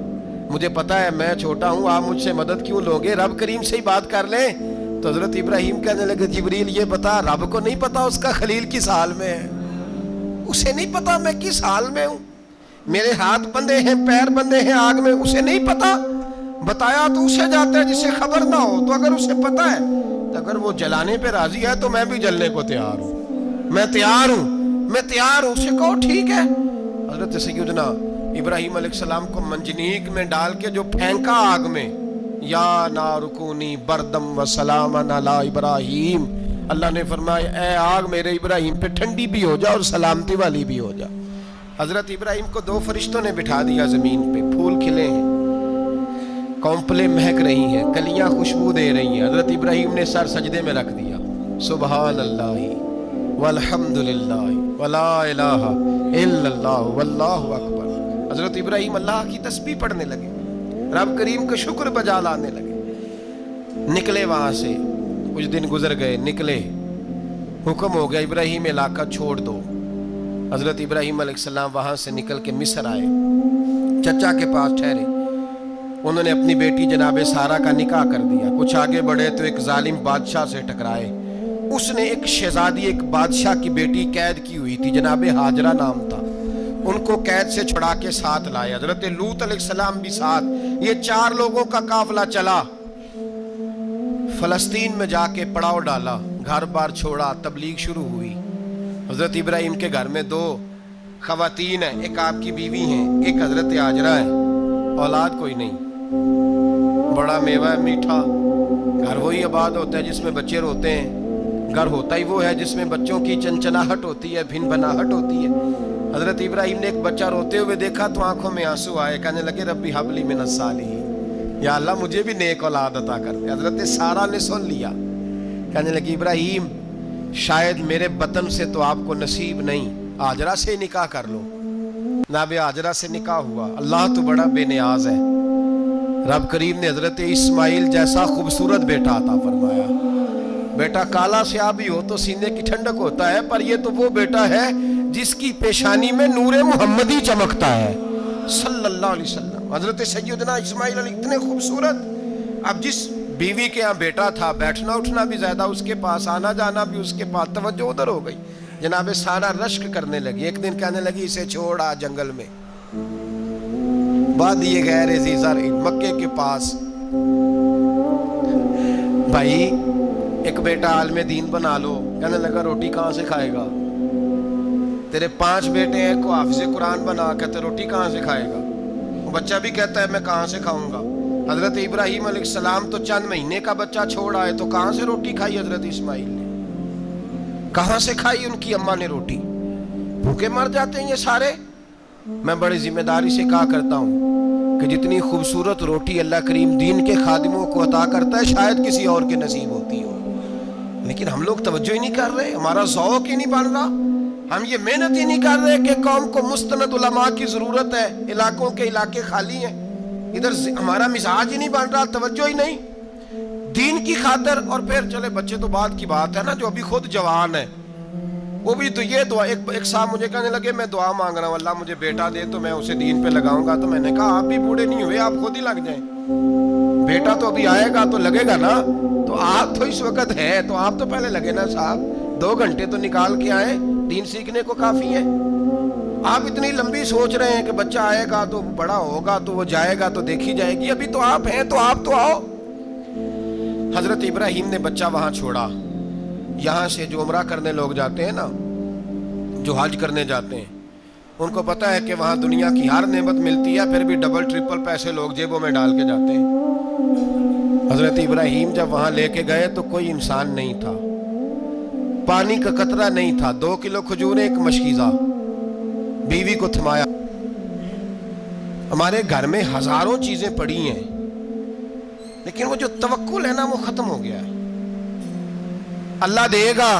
مجھے پتا ہے میں چھوٹا ہوں، آپ مجھ سے مدد کیوں لوگے، رب کریم سے ہی بات کر لیں۔ تو حضرت ابراہیم کہنے لگے جبریل یہ بتا، رب کو نہیں پتا اس کا خلیل کس حال میں ہے، اسے نہیں پتا میں کس حال میں ہوں، میرے ہاتھ بندھے ہیں، پیر بندھے ہیں آگ میں، اسے نہیں پتا، بتایا تو اسے جاتا ہے جسے خبر نہ ہو۔ تو اگر اسے پتا ہے تو اگر وہ جلانے پہ راضی ہے تو میں بھی جلنے کو تیار ہوں، میں تیار ہوں، میں تیار ہوں، اسے کہو ٹھیک ہے۔ حضرت سیدنا ابراہیم علیہ السلام کو منجنیق میں ڈال کے جو پھینکا آگ میں، یا نار کونی بردم و سلامن علی ابراہیم، اللہ نے فرمایا اے آگ میرے ابراہیم پہ ٹھنڈی بھی ہو جا اور سلامتی والی بھی ہو جا۔ حضرت ابراہیم کو دو فرشتوں نے بٹھا دیا زمین پہ، پھول کھلے ہیں، کونپلیں مہک رہی ہیں، کلیاں خوشبو دے رہی ہیں، حضرت ابراہیم نے سر سجدے میں رکھ دیا، سبحان اللہ والحمدللہ ولا الہ الا اللہ واللہ اکبر۔ حضرت ابراہیم اللہ کی تسبیح پڑھنے لگے، رب کریم کا شکر بجا لانے لگے۔ نکلے وہاں سے، کچھ دن گزر گئے، نکلے، حکم ہو گیا ابراہیم علاقہ چھوڑ دو، حضرت ابراہیم علیہ السلام وہاں سے نکل کے مصر آئے، چچا کے پاس ٹھہرے، انہوں نے اپنی بیٹی جناب سارہ کا نکاح کر دیا۔ کچھ آگے بڑھے تو ایک ظالم بادشاہ سے ٹکرائے، اس نے ایک شہزادی، ایک بادشاہ کی بیٹی قید کی ہوئی تھی، جناب ہاجرہ نام تھا، ان کو قید سے چھڑا کے ساتھ لائے، حضرت لوط علیہ السلام بھی ساتھ، یہ 4 لوگوں کا قافلہ چلا، فلسطین میں جا کے پڑاؤ ڈالا، گھر بار چھوڑا، تبلیغ شروع ہوئی۔ حضرت ابراہیم کے گھر میں 2 خواتین ہیں، ایک آپ کی بیوی ہیں، ایک حضرت ہاجرہ ہے، اولاد کوئی نہیں، بڑا میوہ میٹھا، گھر وہی آباد ہوتا ہے جس میں بچے روتے ہیں، گھر ہوتا ہی وہ ہے جس میں بچوں کی چنچناہٹ ہوتی ہے، بھن بھناہٹ ہوتی ہے۔ حضرت ابراہیم نے ایک بچہ روتے ہوئے دیکھا تو آنکھوں میں آنسو آئے، کہنے لگے ربی حب لی من الصالحین، یا اللہ مجھے بھی نیک اولاد عطا کر دے۔ حضرت سارہ نے سن لیا، کہنے لگی ابراہیم شاید میرے بطن سے تو آپ کو نصیب نہیں، ہاجرہ سے نکاح کر لو۔ جناب ہاجرہ سے نکاح ہوا، اللہ تو بڑا بے نیاز ہے، رب کریم نے حضرت اسماعیل جیسا خوبصورت بیٹا عطا فرمایا۔ بیٹا کالا سیاہ بھی ہو تو سینے کی ٹھنڈک ہوتا ہے، پر یہ تو وہ بیٹا ہے جس کی پیشانی میں نور محمدی چمکتا ہے صلی اللہ علیہ وسلم۔ حضرت سیدنا اسماعیل علیہ اتنے خوبصورت، اب جس بیوی کے ہاں بیٹا تھا، بیٹھنا اٹھنا بھی زیادہ اس کے پاس، آنا جانا بھی اس کے پاس، توجہ ادھر ہو گئی، جناب سارہ رشک کرنے لگی۔ ایک دن کہنے لگی اسے چھوڑ آ جنگل میں، وادی غیر ذی زرع، مکے کے پاس، بھائی ایک بیٹا عالم دین بنا لو۔ کہنے لگا روٹی کہاں سے کھائے گا، تیرے 5 بیٹے ہیں، کو حافظ قرآن بنا، کہتے روٹی کہاں سے کھائے گا، وہ بچہ بھی کہتا ہے میں کہاں سے کھاؤں گا۔ حضرت ابراہیم علیہ السلام تو چند مہینے کا بچہ چھوڑ آئے، تو کہاں سے روٹی کھائی حضرت اسماعیل نے، کہاں سے کھائی ان کی اماں نے روٹی، بھوکے مر جاتے ہیں یہ سارے۔ میں بڑی ذمہ داری سے کہا کرتا ہوں کہ جتنی خوبصورت روٹی اللہ کریم دین کے خادموں کو عطا کرتا ہے شاید کسی اور کے نصیب ہوتی ہو، لیکن ہم لوگ توجہ ہی نہیں کر رہے، ہمارا ذوق ہی نہیں بن رہا، ہم یہ محنت ہی نہیں کر رہے کہ قوم کو مستند علماء کی ضرورت ہے، علاقوں کے علاقے خالی ہیں، ادھر ہمارا مزاج ہی نہیں بن رہا، توجہ ہی نہیں دین کی خاطر۔ اور پھر چلے بچے تو بعد کی بات ہے نا، جو ابھی خود جوان ہے وہ بھی تو یہ دعا، ایک صاحب مجھے کہنے لگے میں دعا مانگ رہا ہوں اللہ مجھے بیٹا دے تو میں اسے دین پہ لگاؤں گا، تو میں نے کہا آپ بھی بوڑھے نہیں ہوئے، آپ خود ہی لگ جائیں، بیٹا تو ابھی آئے گا تو لگے گا نا، تو آپ تو اس وقت ہے تو آپ تو پہلے لگے نا صاحب، 2 گھنٹے تو نکال کے آئے، دین سیکھنے کو کافی ہے۔ آپ اتنی لمبی سوچ رہے ہیں کہ بچہ آئے گا تو بڑا ہوگا تو وہ جائے گا تو دیکھی جائے گی، ابھی تو آپ ہیں تو آپ تو آؤ۔ حضرت ابراہیم نے بچہ وہاں چھوڑا، یہاں سے جو عمرہ کرنے لوگ جاتے ہیں نا، جو حج کرنے جاتے ہیں، ان کو پتہ ہے کہ وہاں دنیا کی ہر نعمت ملتی ہے، پھر بھی ڈبل ٹرپل پیسے لوگ جیبوں میں ڈال کے جاتے ہیں۔ حضرت ابراہیم جب وہاں لے کے گئے تو کوئی انسان نہیں تھا، پانی کا قطرہ نہیں تھا، 2 کلو کھجوریں، ایک مشکیزہ، بیوی کو تھمایا۔ ہمارے گھر میں ہزاروں چیزیں پڑی ہیں، لیکن وہ جو توکل ہے نا وہ ختم ہو گیا ہے۔ اللہ دے گا،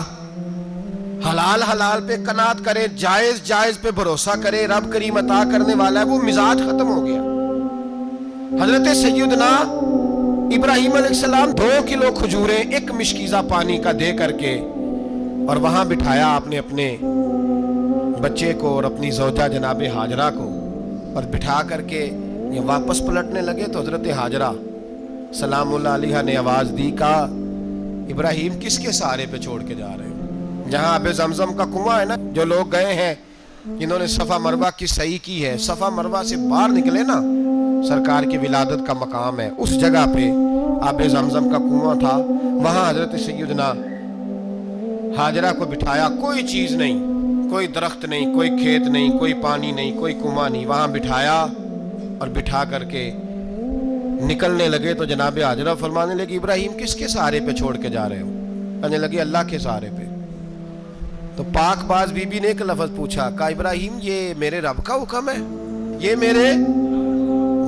حلال حلال پہ قناعت کرے، جائز جائز پہ بھروسہ کرے، رب کریم عطا کرنے والا ہے، وہ مزاج ختم ہو گیا۔ حضرت سیدنا ابراہیم علیہ السلام 2 کلو کھجوریں، ایک مشکیزہ پانی کا دے کر کے، اور وہاں بٹھایا آپ نے اپنے بچے کو اور اپنی زوجہ جناب ہاجرہ کو، اور بٹھا کر کے یہ واپس پلٹنے لگے تو حضرت ہاجرہ سلام اللہ علیہ نے آواز دی، کہا ابراہیم کس کے سہارے پہ چھوڑ کے جا رہے ہیں؟ جہاں آب زمزم کا کنواں ہے نا، جو لوگ گئے ہیں جنہوں نے صفا مروہ کی صحیح کی ہے، صفا مروہ سے باہر نکلے نا، سرکار کی ولادت کا مقام ہے، اس جگہ پہ آب زمزم کا کنواں تھا، وہاں حضرت سیدنا ہاجرہ کو بٹھایا، کوئی چیز نہیں، کوئی درخت نہیں، کوئی کھیت نہیں، کوئی پانی نہیں، کوئی کنواں نہیں، وہاں بٹھایا اور بٹھا کر کے نکلنے لگے تو جناب ہاجرہ فرمانے لگی ابراہیم کس کے سہارے پہ چھوڑ کے جا رہے ہو؟ کہنے لگی اللہ کے سہارے پہ۔ تو پاک باز بی بی نے ایک لفظ پوچھا، کہا ابراہیم یہ میرے رب کا حکم ہے، یہ میرے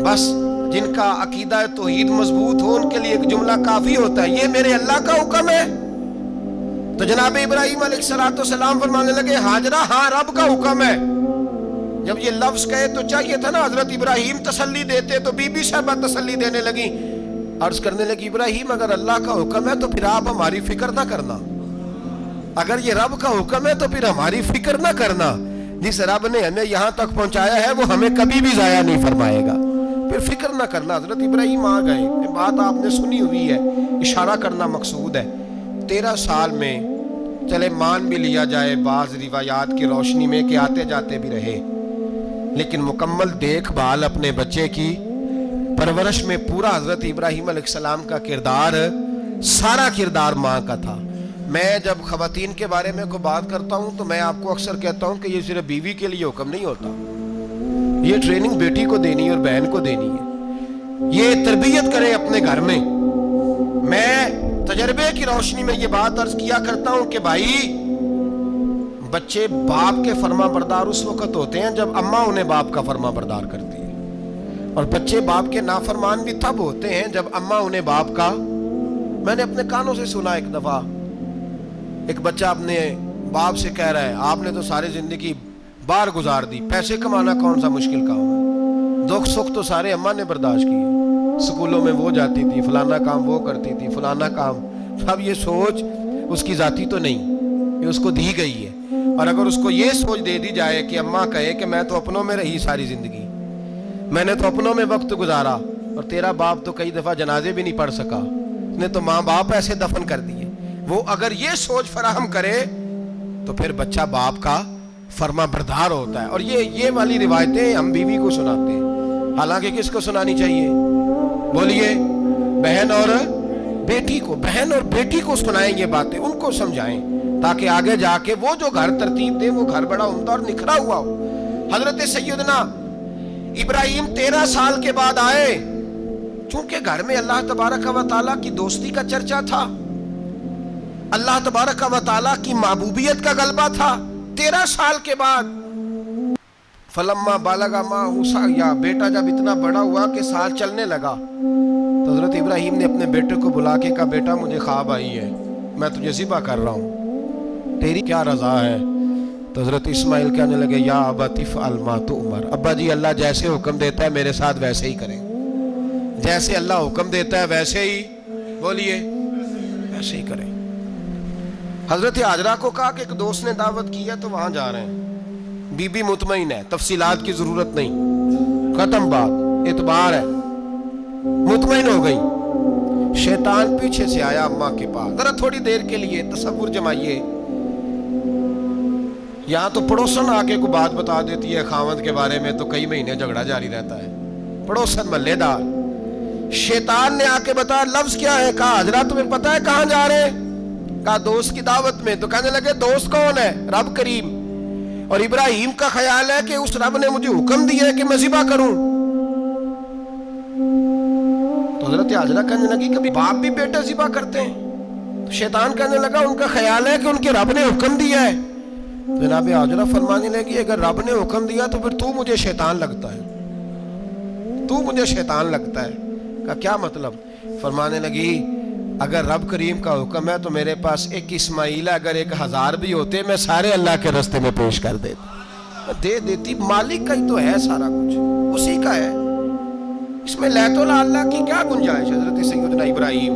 بس جن کا عقیدہ توحید مضبوط ہو ان کے لیے ایک جملہ کافی ہوتا ہے، یہ میرے اللہ کا حکم ہے؟ تو جناب ابراہیم علیہ السلام فرمانے لگے ہاجرہ ہاں رب کا حکم ہے۔ جب یہ لفظ کہے تو چاہیے تھا نا حضرت ابراہیم تسلی دیتے، تو بی بی صاحبہ تسلی دینے لگی، عرض کرنے لگی ابراہیم اگر اللہ کا حکم ہے تو پھر آپ ہماری فکر نہ کرنا، اگر یہ رب کا حکم ہے تو پھر ہماری فکر نہ کرنا، جس رب نے ہمیں یہاں تک پہنچایا ہے وہ ہمیں کبھی بھی ضائع نہیں فرمائے گا. پھر فکر نہ کرنا. حضرت ابراہیم آ گئے, بات آپ نے سنی ہوئی ہے, اشارہ کرنا مقصود ہے. 13 سال میں چلے مان بھی لیا جائے بعض روایات کی روشنی میں کہ آتے جاتے بھی رہے, لیکن مکمل دیکھ بھال اپنے بچے کی پرورش میں پورا حضرت ابراہیم علیہ السلام کا کردار, سارا کردار ماں کا تھا. میں جب خواتین کے بارے میں کوئی بات کرتا ہوں تو میں آپ کو اکثر کہتا ہوں کہ یہ صرف بیوی کے لیے حکم نہیں ہوتا, یہ ٹریننگ بیٹی کو دینی اور بہن کو دینی ہے. یہ تربیت کرے اپنے گھر میں. میں تجربے کی روشنی میں یہ بات عرض کیا کرتا ہوں کہ بھائی بچے باپ کے فرما بردار اس وقت ہوتے ہیں جب اماں انہیں باپ کا فرما بردار کرتی ہے, اور بچے باپ کے نافرمان بھی تب ہوتے ہیں جب اماں انہیں باپ کا. میں نے اپنے کانوں سے سنا ایک دفعہ ایک بچہ اپنے باپ سے کہہ رہا ہے آپ نے تو ساری زندگی باہر گزار دی, پیسے کمانا کون سا مشکل کام ہے, دکھ سکھ تو سارے اماں نے برداشت کیے, سکولوں میں وہ جاتی تھی, فلانا کام وہ کرتی تھی, فلانا کام. اب یہ سوچ اس کی ذاتی تو نہیں, یہ اس کو دی گئی ہے. اور اگر اس کو یہ سوچ دے دی جائے کہ اماں کہے کہ میں تو اپنوں میں رہی ساری زندگی, میں نے تو اپنوں میں وقت گزارا, اور تیرا باپ تو کئی دفعہ جنازے بھی نہیں پڑھ سکا, اس نے تو ماں باپ ایسے دفن کر دیے, وہ اگر یہ سوچ فراہم کرے تو پھر بچہ باپ کا فرما بردار ہوتا ہے. اور یہ والی روایتیں ہم بیوی کو سناتے ہیں, حالانکہ کس کو سنانی چاہیے؟ بولیے, بہن اور بیٹی کو. بہن اور بیٹی کو سنائیں یہ باتیں, ان کو سمجھائیں, تاکہ آگے جا کے وہ جو گھر ترتیب دے وہ گھر بڑا عمدہ اور نکھرا ہوا ہو. حضرت سیدنا ابراہیم 13 سال کے بعد آئے, چونکہ گھر میں اللہ تبارک و تعالیٰ کی دوستی کا چرچا تھا, اللہ تبارک و تعالیٰ کی محبوبیت کا غلبہ تھا. 13 سال کے بعد فلما بالغ معہ سعیا, بیٹا جب اتنا بڑا ہوا کہ سال چلنے لگا, تو حضرت ابراہیم نے اپنے بیٹے کو بلا کے کہا بیٹا مجھے خواب آئی ہے, میں تجھے ذبح کر رہا ہوں, تیری کیا رضا ہے؟ تو حضرت اسماعیل کہنے لگے یا ابت افعل ما تؤمر, ابا جی اللہ جیسے حکم دیتا ہے میرے ساتھ ویسے ہی کریں, جیسے اللہ حکم دیتا ہے ویسے ہی, بولیے, ویسے ہی کریں. حضرت حاجرہ کو کہا کہ ایک دوست نے دعوت کی ہے تو وہاں جا رہے ہیں, بی بی مطمئن ہے, تفصیلات کی ضرورت نہیں, ختم بات, اعتبار ہے, مطمئن ہو گئی. شیطان پیچھے سے آیا اماں کے پاس, ذرا تھوڑی دیر کے لیے تصور جمائیے, یہاں تو پڑوسن آ کے کوئی بات بتا دیتی ہے خاوند کے بارے میں تو کئی مہینے جھگڑا جاری رہتا ہے, پڑوسن محلے دار. شیطان نے آ کے بتایا لفظ کیا ہے, کہا حاجرہ تمہیں پتا ہے کہاں جا رہے ہیں؟ کہا دوست کی دعوت میں. تو کہنے لگے دوست کون ہے؟ رب کریم. اور ابراہیم کا خیال ہے کہ اس رب نے مجھے حکم دیا ہے کہ میں ذبح کروں. تو حضرت حاجرہ کہنے لگی کبھی باپ بھی بیٹا ذبح کرتے ہیں؟ تو شیطان کہنے لگا ان کا خیال ہے کہ ان کے رب نے حکم دیا ہے. جناب حاجرہ فرمانے لگی اگر رب نے حکم دیا تو پھر تو مجھے شیطان لگتا ہے, تو مجھے شیطان لگتا ہے. کہا کیا مطلب؟ فرمانے لگی اگر رب کریم کا حکم ہے تو میرے پاس ایک اسماعیل ہے, اگر 1000 بھی ہوتے میں سارے اللہ کے راستے میں پیش کر دیتا, دے دیتی. مالک کا ہی تو ہے سارا کچھ, اسی کا ہے, اس میں لیت اللہ کی کیا گنجائش. حضرت سیدنا ابراہیم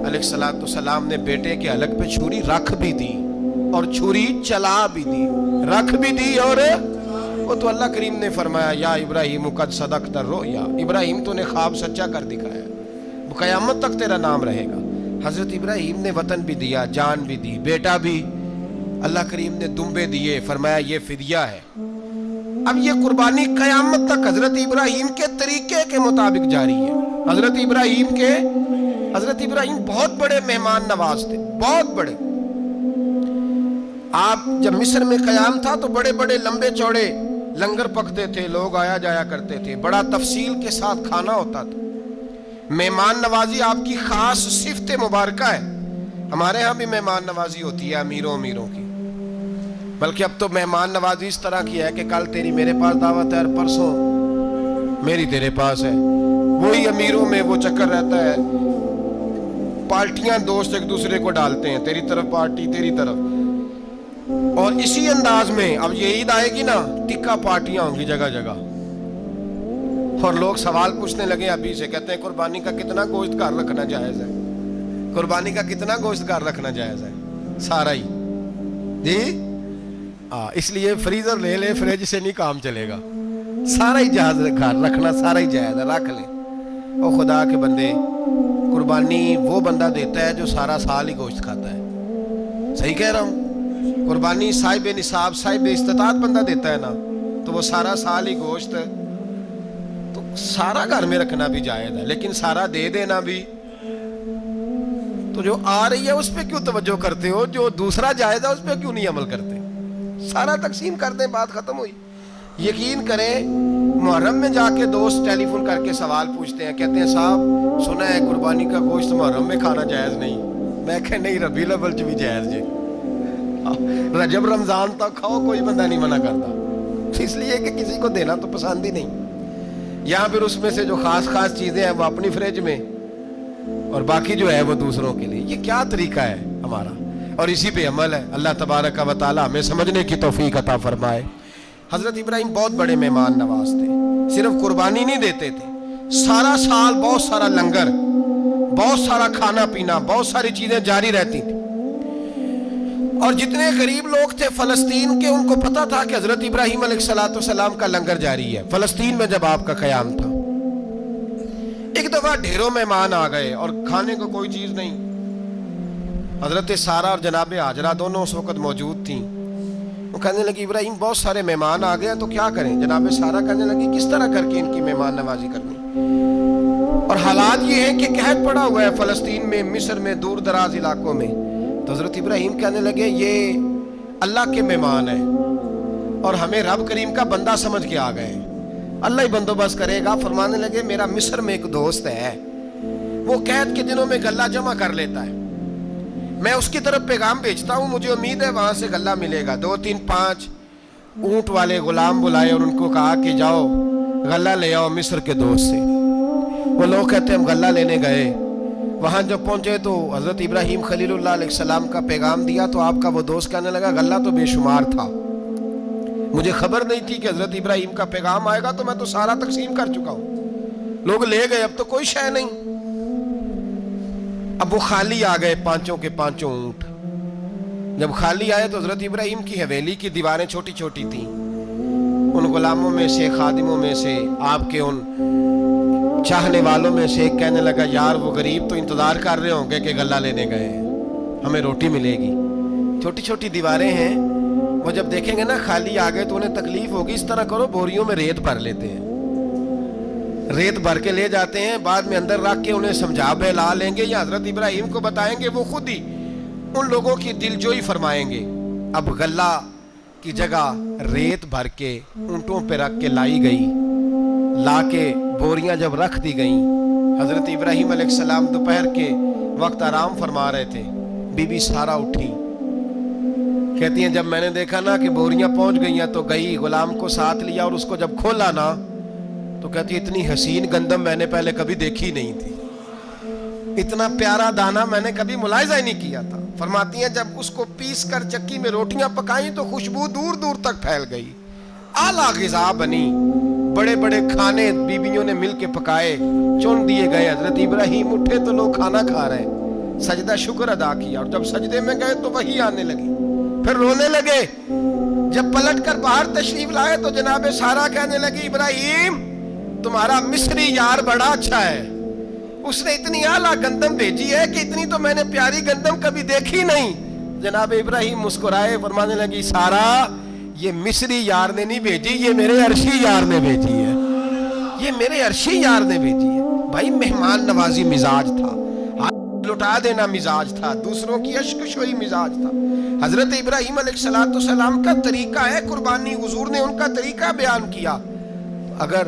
علیہ السلام نے بیٹے کے حلق پہ چھری رکھ بھی دی اور چھری چلا بھی دی, رکھ بھی دی, اور وہ تو اللہ کریم نے فرمایا یا ابراہیم قد صدقت الرؤیا, ابراہیم تو نے خواب سچا کر دکھایا, وہ قیامت تک تیرا نام رہے گا. حضرت ابراہیم نے وطن بھی دیا, جان بھی دی, بیٹا بھی, اللہ کریم نے دمبے دیے, فرمایا یہ فدیہ ہے. اب یہ قربانی قیامت تک حضرت ابراہیم کے طریقے کے مطابق جاری ہے. حضرت ابراہیم بہت بڑے مہمان نواز تھے, بہت بڑے. آپ جب مصر میں قیام تھا تو بڑے بڑے لمبے چوڑے لنگر پکتے تھے, لوگ آیا جایا کرتے تھے, بڑا تفصیل کے ساتھ کھانا ہوتا تھا. مہمان نوازی آپ کی خاص صفت مبارکہ ہے. ہمارے ہاں بھی مہمان نوازی ہوتی ہے امیروں کی, بلکہ اب تو مہمان نوازی اس طرح کی ہے کہ کل تیری میرے پاس دعوت ہے اور پرسوں میری تیرے پاس ہے. وہی امیروں میں وہ چکر رہتا ہے, پارٹیاں دوست ایک دوسرے کو ڈالتے ہیں, تیری طرف پارٹی تیری طرف, اور اسی انداز میں اب یہ عید آئے گی نا ٹکا پارٹیاں ہوں گی جگہ جگہ. اور لوگ سوال پوچھنے لگے ابھی سے, کہتے ہیں قربانی کا کتنا گوشت گھر رکھنا جائز ہے, قربانی کا کتنا گوشت گھر رکھنا جائز ہے؟ سارا ہی جی اس لیے فریزر لے لے، فریج سے نہیں کام چلے گا، سارا ہی جہاز گھر رکھنا سارا ہی جائز ہے، رکھ لیں۔ اور خدا کے بندے، قربانی وہ بندہ دیتا ہے جو سارا سال ہی گوشت کھاتا ہے، صحیح کہہ رہا ہوں؟ قربانی صاحب نصاب، صاحب استطاعت بندہ دیتا ہے نا، تو وہ سارا سال ہی گوشت، تو سارا گھر میں رکھنا بھی جائز ہے، لیکن سارا دے دینا بھی، تو جو آ رہی ہے اس پہ کیوں توجہ کرتے ہو؟ جو دوسرا جائز ہے اس پہ کیوں نہیں عمل کرتے؟ سارا تقسیم کر دیں، بات ختم ہوئی۔ یقین کریں، محرم میں جا کے دوست ٹیلی فون کر کے سوال پوچھتے ہیں، کہتے ہیں صاحب سنا ہے قربانی کا گوشت محرم میں کھانا جائز نہیں۔ میں کہ نہیں، ربیع الاول بھی جائز جی، رجب رمضان تک کھاؤ، کوئی بندہ نہیں منع کرتا، اس لیے کہ کسی کو دینا تو پسند ہی نہیں۔ یہاں پھر اس میں سے جو خاص خاص چیزیں ہیں وہ اپنی فریج میں، اور باقی جو ہے وہ دوسروں کے لیے۔ یہ کیا طریقہ ہے ہمارا؟ اور اسی پہ عمل ہے۔ اللہ تبارک و تعالی ہمیں سمجھنے کی توفیق عطا فرمائے۔ حضرت ابراہیم بہت بڑے مہمان نواز تھے، صرف قربانی نہیں دیتے تھے، سارا سال بہت سارا لنگر، بہت سارا کھانا پینا، بہت ساری چیزیں جاری رہتی تھی۔ اور جتنے غریب لوگ تھے فلسطین کے، ان کو پتا تھا کہ حضرت ابراہیم علیہ السلام کا لنگر جاری ہے فلسطین میں جب آپ کا قیام تھا۔ ایک دفعہ ڈھیروں مہمان آ گئے اور کھانے کو کوئی چیز نہیں۔ حضرت سارہ اور جناب ہاجرہ دونوں اس وقت موجود تھیں۔ وہ کہنے لگی ابراہیم بہت سارے مہمان آ گئے تو کیا کریں؟ جناب سارہ کہنے لگی کس طرح کر کے ان کی مہمان نوازی کرنی؟ اور حالات یہ ہے کہ قحط پڑا ہوا ہے فلسطین میں، مصر میں، دور دراز علاقوں میں۔ تو حضرت ابراہیم کہنے لگے یہ اللہ کے مہمان ہیں اور ہمیں رب کریم کا بندہ سمجھ کے آ گئے، اللہ ہی بندوبست کرے گا۔ فرمانے لگے میرا مصر میں ایک دوست ہے، وہ قحط کے دنوں میں غلہ جمع کر لیتا ہے، میں اس کی طرف پیغام بھیجتا ہوں، مجھے امید ہے وہاں سے غلہ ملے گا۔ 2 3 5 اونٹ والے غلام بلائے اور ان کو کہا کہ جاؤ غلہ لے آؤ مصر کے دوست سے۔ وہ لوگ کہتے ہیں ہم غلہ لینے گئے، وہاں جب پہنچے تو حضرت ابراہیم خلیل اللہ علیہ السلام کا پیغام دیا تو آپ کا وہ دوست کہنے لگا غلہ تو بے شمار تھا، مجھے خبر نہیں تھی کہ حضرت ابراہیم کا پیغام آئے گا، تو میں تو سارا تقسیم کر چکا ہوں، لوگ لے گئے، اب تو کوئی شے نہیں۔ اب وہ خالی آ گئے 5 کے 5 اونٹ۔ جب خالی آئے تو حضرت ابراہیم کی حویلی کی دیواریں چھوٹی چھوٹی تھیں، ان غلاموں میں سے، خادموں میں سے، آپ کے ان چاہنے والوں میں سے ایک کہنے لگا یار وہ غریب تو انتظار کر رہے ہوں گے کہ غلہ لینے گئے ہیں، ہمیں روٹی ملے گی۔ چھوٹی چھوٹی دیواریں ہیں، وہ جب دیکھیں گے نا خالی آ گئے تو انہیں تکلیف ہوگی، اس طرح کرو بوریوں میں ریت بھر لیتے ہیں، ریت بھر کے لے جاتے ہیں، بعد میں اندر رکھ کے انہیں سمجھا بہلا لیں گے یا حضرت ابراہیم کو بتائیں گے، وہ خود ہی ان لوگوں کی دل جوئی فرمائیں گے۔ اب غلہ کی جگہ ریت بھر کے اونٹوں پہ رکھ کے لائی گئی، لا کے بوریاں جب رکھ دی گئیں، حضرت ابراہیم علیہ السلام دوپہر کے وقت آرام فرما رہے تھے، بی بی سارہ اٹھی، کہتی ہیں جب میں نے دیکھا نا کہ بوریاں پہنچ گئی ہیں تو گئی، غلام کو ساتھ لیا اور اس کو جب کھولا نا تو کہتی اتنی حسین گندم میں نے پہلے کبھی دیکھی نہیں تھی، اتنا پیارا دانا میں نے کبھی ملاحظہ ہی نہیں کیا تھا۔ فرماتی ہیں جب اس کو پیس کر چکی میں روٹیاں پکائیں تو خوشبو دور دور تک پھیل گئی، اعلیٰ غذا بنی، بڑے بڑے کھانے بیویوں نے مل کے پکائے، چن دیے گئے، حضرت ابراہیم اٹھے تو لوگ کھانا کھا رہے ہیں، سجدہ شکر ادا کیا، اور جب سجدے میں گئے تو وحی آنے لگی، پھر رونے لگے۔ جب پلٹ کر باہر تشریف لائے تو جناب سارہ کہنے لگی ابراہیم تمہارا مصری یار بڑا اچھا ہے، اس نے اتنی اعلیٰ گندم بھیجی ہے کہ اتنی تو میں نے پیاری گندم کبھی دیکھی نہیں۔ جناب ابراہیم مسکرائے، فرمانے لگی سارہ یہ مصری یار نے نہیں بھیجی، یہ میرے عرشی یار نے بھیجی ہے، یہ میرے عرشی یار نے بھیجی ہے۔ بھائی مہمان نوازی مزاج تھا، ہاتھ لٹا دینا مزاج تھا، دوسروں کی اشکشوئی مزاج تھا۔ حضرت ابراہیم علیہ السلام کا طریقہ ہے قربانی، حضور نے ان کا طریقہ بیان کیا۔ اگر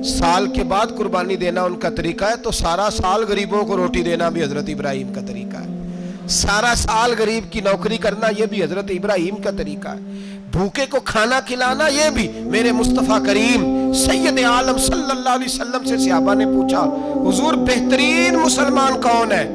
سال کے بعد قربانی دینا ان کا طریقہ ہے تو سارا سال غریبوں کو روٹی دینا بھی حضرت ابراہیم کا طریقہ ہے، سارا سال غریب کی نوکری کرنا یہ بھی حضرت ابراہیم کا طریقہ ہے، بھوکے کو کھانا کھلانا یہ بھی۔ میرے مصطفیٰ کریم سید عالم صلی اللہ علیہ وسلم سے صحابہ نے پوچھا حضور بہترین مسلمان کون ہے؟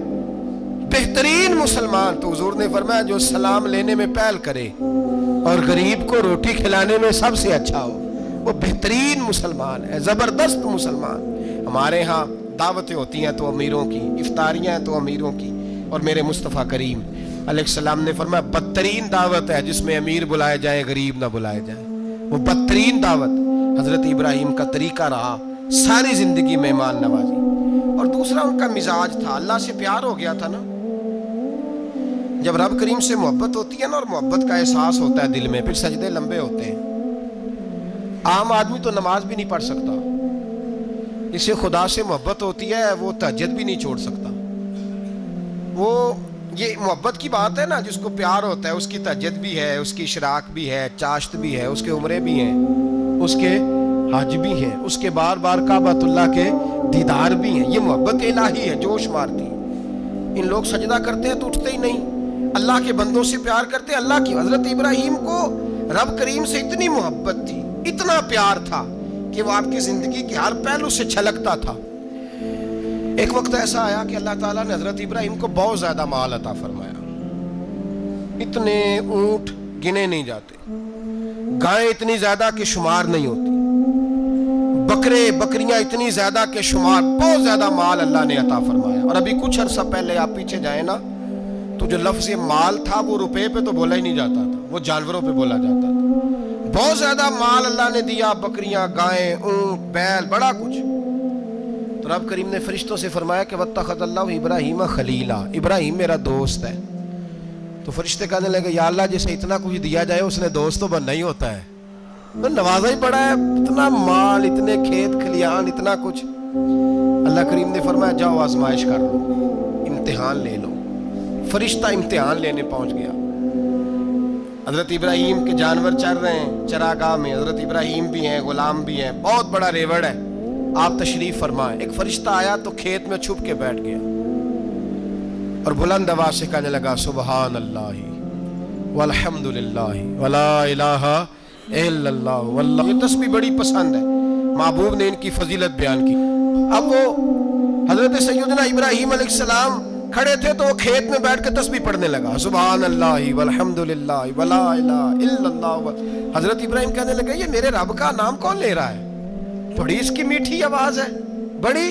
بہترین مسلمان؟ تو حضور نے فرمایا جو سلام لینے میں پہل کرے اور غریب کو روٹی کھلانے میں سب سے اچھا ہو، وہ بہترین مسلمان ہے، زبردست مسلمان۔ ہمارے ہاں دعوتیں ہوتی ہیں تو امیروں کی، افطاریاں ہیں تو امیروں کی، اور میرے مصطفیٰ کریم علیہ السلام نے فرمایا بدترین دعوت ہے جس میں امیر بلائے جائے غریب نہ بلائے جائے، وہ بدترین دعوت حضرت ابراہیم کا طریقہ رہا، ساری زندگی مہمان نوازی۔ اور دوسرا ان کا مزاج تھا، اللہ سے پیار ہو گیا تھا نا، جب رب کریم سے محبت ہوتی ہے نا اور محبت کا احساس ہوتا ہے دل میں، پھر سجدے لمبے ہوتے ہیں۔ عام آدمی تو نماز بھی نہیں پڑھ سکتا، جس سے خدا سے محبت ہوتی ہے وہ تہجد بھی نہیں چھوڑ سکتا۔ وہ یہ محبت کی بات ہے نا، جس کو پیار ہوتا ہے اس کی تہجد بھی ہے، اس کی اشراق بھی ہے، چاشت بھی ہے، اس کے عمرے بھی ہیں، اس کے حج بھی ہیں، اس کے بار بار کعبۃ اللہ کے دیدار بھی ہیں۔ یہ محبت الہی ہے، جوش مارتی۔ ان لوگ سجدہ کرتے ہیں تو اٹھتے ہی نہیں، اللہ کے بندوں سے پیار کرتے ہیں اللہ کی۔ حضرت ابراہیم کو رب کریم سے اتنی محبت تھی، اتنا پیار تھا کہ وہ آپ کی زندگی کے ہر پہلو سے چھلکتا تھا۔ ایک وقت ایسا آیا کہ اللہ تعالیٰ نے حضرت ابراہیم کو بہت زیادہ مال عطا فرمایا، اتنے اونٹ گنے نہیں جاتے، گائیں اتنی زیادہ کہ شمار نہیں ہوتی، بکرے بکریاں اتنی زیادہ کہ شمار، بہت زیادہ مال اللہ نے عطا فرمایا۔ اور ابھی کچھ عرصہ پہلے آپ پیچھے جائیں نا تو جو لفظ مال تھا وہ روپے پہ تو بولا ہی نہیں جاتا تھا، وہ جانوروں پہ بولا جاتا تھا۔ بہت زیادہ مال اللہ نے دیا، بکریاں، گائیں، اونٹ، بیل، بڑا کچھ۔ تو رب کریم نے فرشتوں سے فرمایا کہ وَاتَّخَذَ اللَّهُ إِبْرَاهِيمَ خَلِيلًا، ابراہیم میرا دوست ہے۔ تو فرشتے کہنے لگے یا اللہ جسے اتنا کچھ دیا جائے اس نے دوست تو بننا ہی ہوتا ہے، تو نوازا ہی پڑا ہے، اتنا مال، اتنے کھیت کھلیان، اتنا کچھ۔ اللہ کریم نے فرمایا جاؤ آزمائش کر لو، امتحان لے لو۔ فرشتہ امتحان لینے پہنچ گیا۔ حضرت ابراہیم کے جانور چر رہے ہیں چراگاہ میں، حضرت ابراہیم بھی ہیں، غلام بھی ہیں، بہت بڑا ریوڑ ہے، آپ تشریف فرمائیں۔ ایک فرشتہ آیا تو کھیت میں چھپ کے بیٹھ گیا اور بلند آواز سے کہنے لگا سبحان اللہ والحمد للہ ولا الہ الا اللہ واللہ۔ یہ تسبیح بڑی پسند ہے، محبوب نے ان کی فضیلت بیان کی۔ اب وہ حضرت سیدنا ابراہیم علیہ السلام کھڑے تھے تو وہ کھیت میں بیٹھ کے تسبیح پڑھنے لگا سبحان اللہ والحمد للہ ولا الہ الا اللہ۔ حضرت ابراہیم کہنے لگے یہ میرے رب کا نام کون لے رہا ہے، بڑی اس کی میٹھی آواز ہے، بڑی،